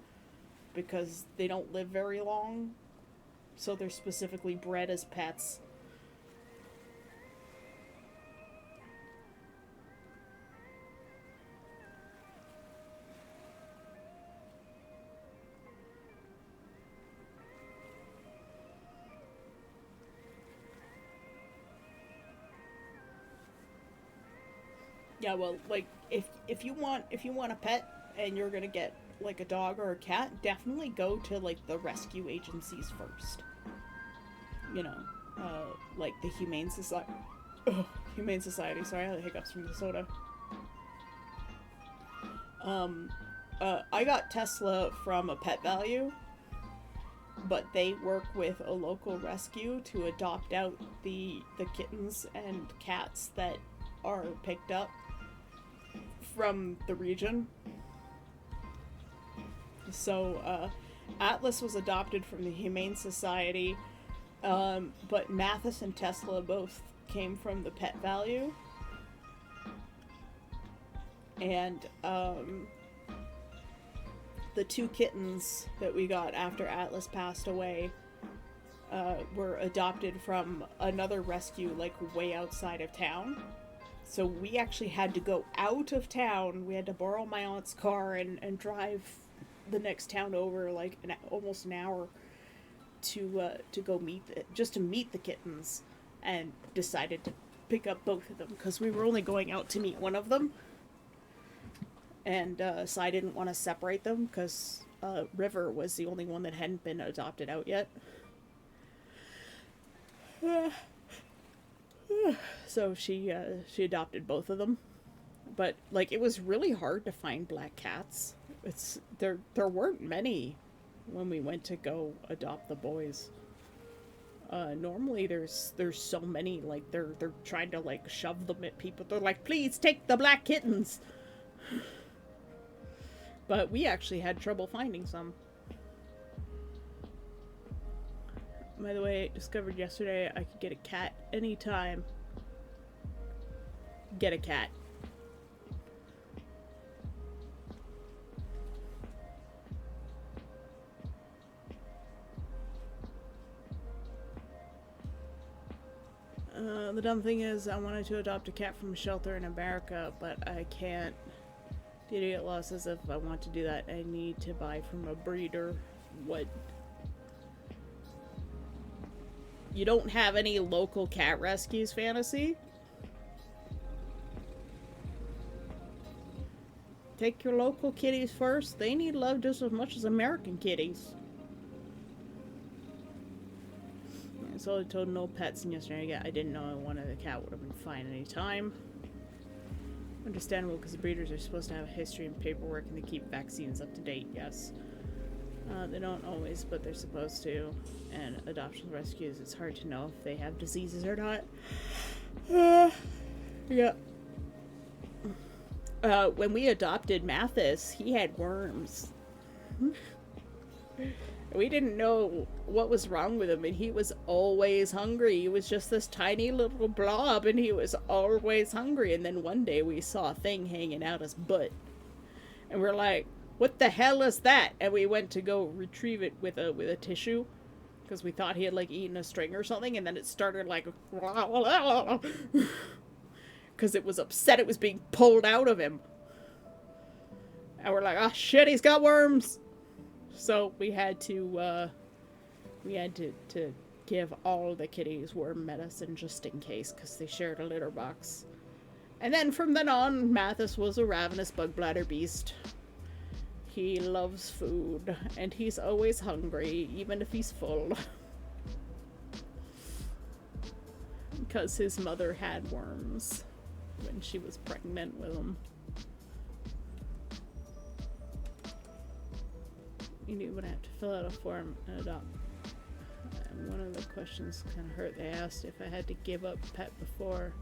because they don't live very long. So they're specifically bred as pets. Yeah, well, like if you want a pet and you're gonna get like a dog or a cat, definitely go to like the rescue agencies first. You know, like the Humane Society. Humane Society. Sorry, I had hiccups from the soda. I got Tesla from a Pet Value, but they work with a local rescue to adopt out the kittens and cats that are picked up from the region. So Atlas was adopted from the Humane Society, but Mathis and Tesla both came from the Pet Value. And the two kittens that we got after Atlas passed away were adopted from another rescue, like way outside of town. So we actually had to go out of town. We had to borrow my aunt's car and drive the next town over, like almost an hour, to go just to meet the kittens, and decided to pick up both of them because we were only going out to meet one of them. And so I didn't want to separate them because River was the only one that hadn't been adopted out yet. So she adopted both of them. But like it was really hard to find black cats. There weren't many when we went to go adopt the boys. Normally there's so many, like they're trying to like shove them at people. They're like, please take the black kittens. But we actually had trouble finding some. By the way, I discovered yesterday I could get a cat anytime. Get a cat. The dumb thing is, I wanted to adopt a cat from a shelter in America, but I can't. The idiot law says if I want to do that, I need to buy from a breeder. What? You don't have any local cat rescues, Fantasy? Take your local kitties first. They need love just as much as American kitties. So I told no pets, and yesterday I didn't know I wanted a cat. Would have been fine anytime. Understandable, because breeders are supposed to have a history and paperwork and they keep vaccines up to date, yes. They don't always, but they're supposed to. And adoption rescues, it's hard to know if they have diseases or not. Yeah. When we adopted Mathis, he had worms. We didn't know what was wrong with him, and he was always hungry. He was just this tiny little blob, and he was always hungry. And then one day we saw a thing hanging out his butt. And we're like, what the hell is that? And we went to go retrieve it with a tissue, because we thought he had, like, eaten a string or something, and then it started, like, because it was upset it was being pulled out of him. And we're like, oh shit, he's got worms! So we had to give all the kitties worm medicine just in case, because they shared a litter box. And then from then on, Mathis was a ravenous bug bladder beast. He loves food, and he's always hungry, even if he's full. Because his mother had worms when she was pregnant with him. You even have to fill out a form and adopt. And one of the questions kind of hurt. They asked if I had to give up pet before.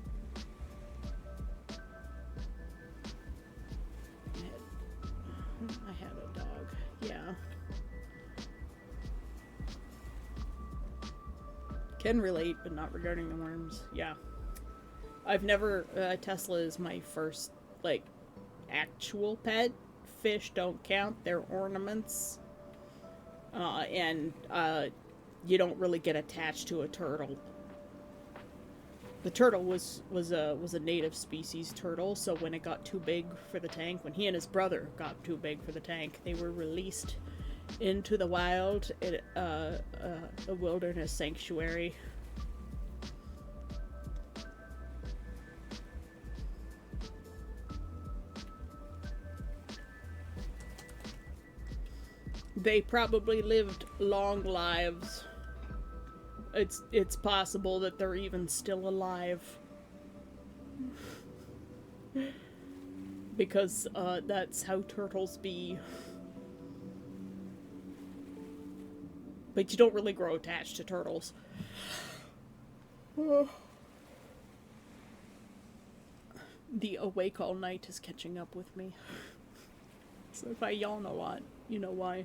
I had a dog. Yeah. Can relate, but not regarding the worms. Yeah. I've never, Tesla is my first, like, actual pet. Fish don't count. They're ornaments. You don't really get attached to a turtle. The turtle was a native species turtle, so when it got too big for the tank, when he and his brother got too big for the tank, they were released into the wild at a wilderness sanctuary. They probably lived long lives. It's possible that they're even still alive. Because that's how turtles be. But you don't really grow attached to turtles. The awake all night is catching up with me. So if I yawn a lot, you know why.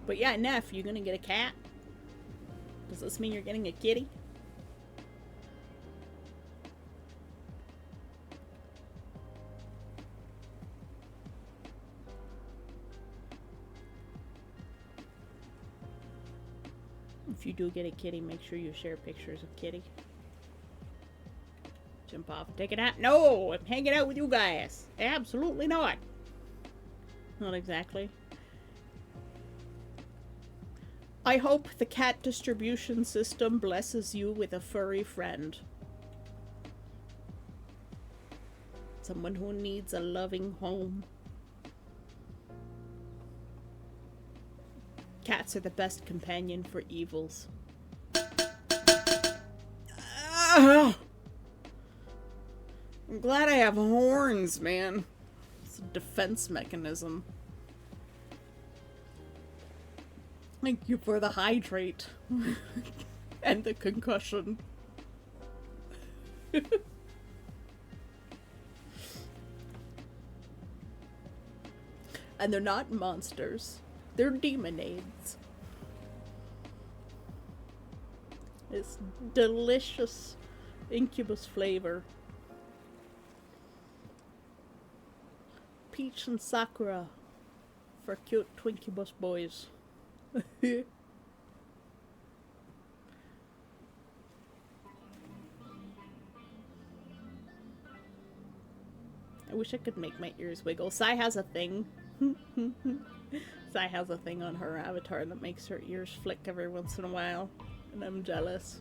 But yeah, Neff, you gonna get a cat? Does this mean you're getting a kitty? If you do get a kitty, make sure you share pictures of kitty. Jump off and take it out. No, I'm hanging out with you guys. Absolutely not. Not exactly. I hope the cat distribution system blesses you with a furry friend. Someone who needs a loving home. Cats are the best companion for evils. I'm glad I have horns, man. It's a defense mechanism. Thank you for the hydrate. And the concussion. And they're not monsters. They're demonades. It's delicious incubus flavor. Peach and Sakura for cute Twinkybus boys. I wish I could make my ears wiggle. Sai has a thing. Sai has a thing on her avatar that makes her ears flick every once in a while. And I'm jealous.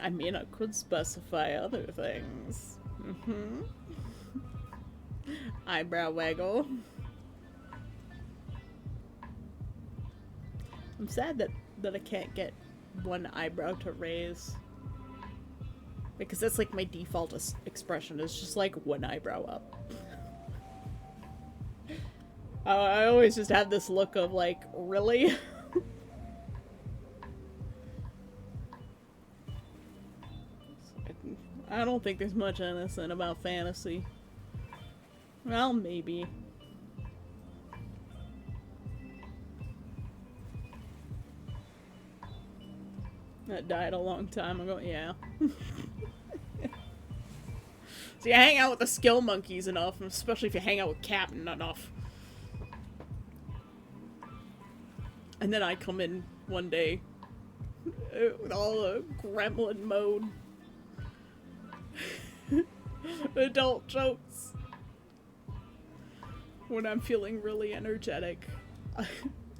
I mean, I could specify other things. Mm-hmm. Eyebrow waggle. I'm sad that I can't get one eyebrow to raise. Because that's like my default expression, is just like one eyebrow up. I always just have this look of like, really? I don't think there's much innocent about fantasy. Well, maybe. That died a long time ago, yeah. See, I hang out with the skill monkeys enough, especially if you hang out with Captain enough. And then I come in one day with all the gremlin mode. Adult jokes. When I'm feeling really energetic,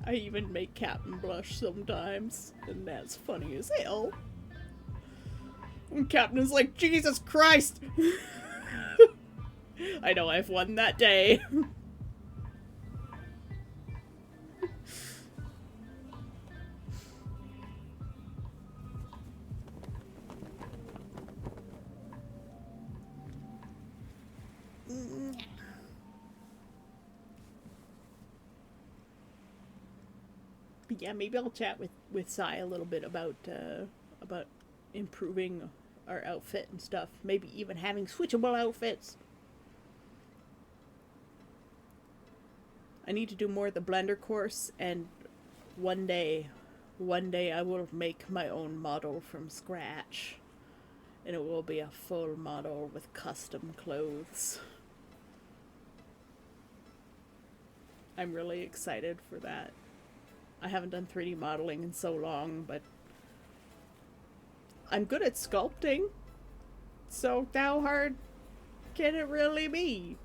I even make Captain blush sometimes, and that's funny as hell. And Captain is like, Jesus Christ! I know I've won that day. But yeah, maybe I'll chat with Sai a little bit about improving our outfit and stuff. Maybe even having switchable outfits. I need to do more of the Blender course, and one day I will make my own model from scratch. And it will be a full model with custom clothes. I'm really excited for that. I haven't done 3D modeling in so long, but I'm good at sculpting. So how hard can it really be?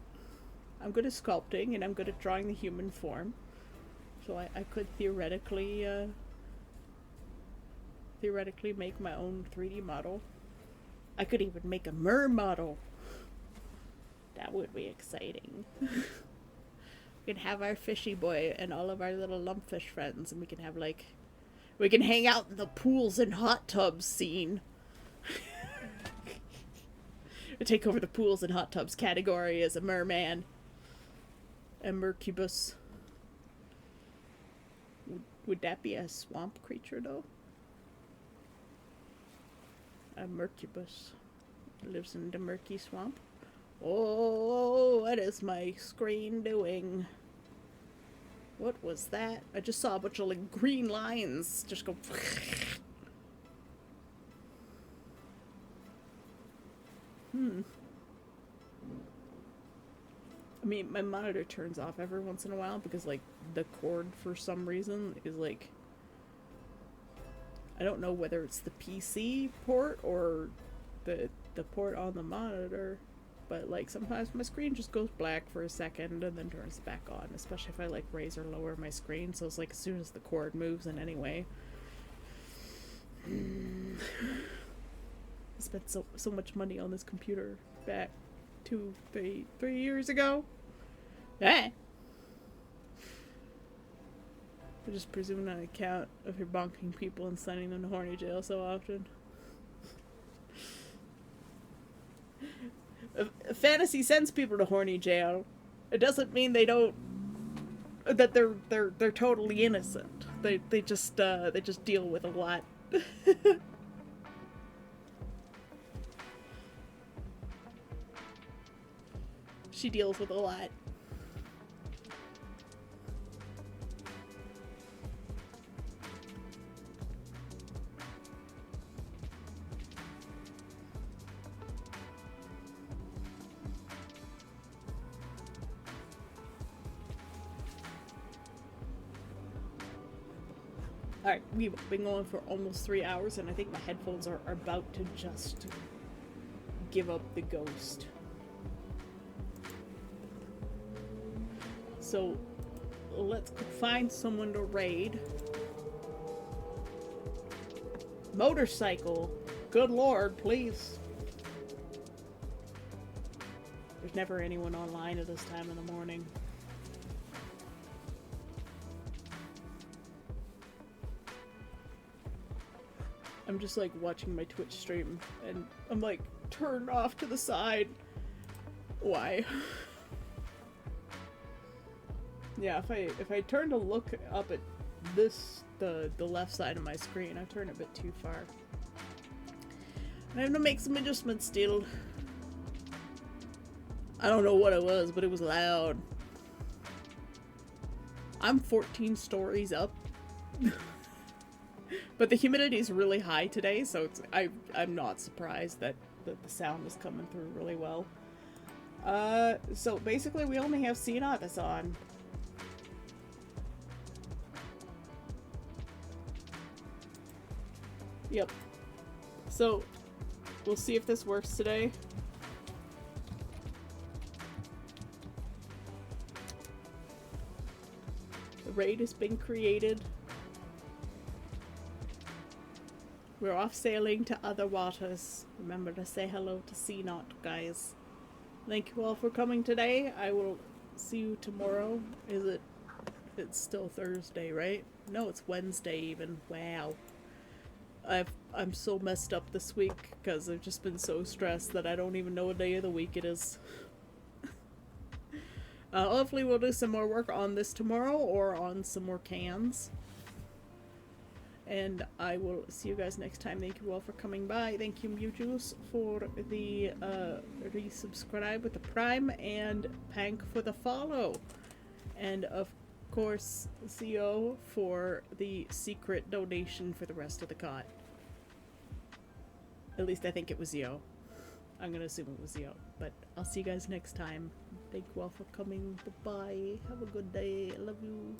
I'm good at sculpting, and I'm good at drawing the human form. So I could theoretically make my own 3D model. I could even make a mer model. That would be exciting. We can have our fishy boy and all of our little lumpfish friends, and we can have we can hang out in the pools and hot tubs scene. Take over the pools and hot tubs category as a merman. A mercubus. Would that be a swamp creature, though? A mercubus lives in the murky swamp. Oh, what is my screen doing? What was that? I just saw a bunch of green lines just go. I mean, my monitor turns off every once in a while because the cord for some reason is I don't know whether it's the PC port or the port on the monitor. But sometimes my screen just goes black for a second and then turns back on, especially if I raise or lower my screen. So it's as soon as the cord moves in any way. I spent so much money on this computer back 3 years ago. Eh. I just presumed on account of your bonking people and sending them to horny jail so often. Fantasy sends people to horny jail. It doesn't mean they don't. That they're totally innocent. They just deal with a lot. She deals with a lot. Alright, we've been going for almost 3 hours, and I think my headphones are about to just give up the ghost. So, let's find someone to raid. Motorcycle Good Lord, please. There's never anyone online at this time in the morning. I'm just like watching my Twitch stream and I'm like turned off to the side. Why? Yeah, if I turn to look up at the left side of my screen, I turn a bit too far. I have to make some adjustments still. I don't know what it was, but it was loud. I'm 14 stories up. But the humidity is really high today, so I'm not surprised that the sound is coming through really well. So basically we only have CNOT that's on. Yep. So we'll see if this works today. The raid has been created. We're off sailing to other waters. Remember to say hello to CNOT, guys. Thank you all for coming today. I will see you tomorrow. It's still Thursday, right? No, it's Wednesday even. Wow. I'm so messed up this week because I've just been so stressed that I don't even know what day of the week it is. Hopefully we'll do some more work on this tomorrow or on some more cans. And I will see you guys next time. Thank you all for coming by. Thank you, Mewjuice, for the resubscribe with the Prime, and Pank for the follow. And of course, CO for the secret donation for the rest of the cot. At least I think it was Yo. I'm gonna assume it was Yo. But I'll see you guys next time. Thank you all for coming. Bye-bye. Have a good day. I love you.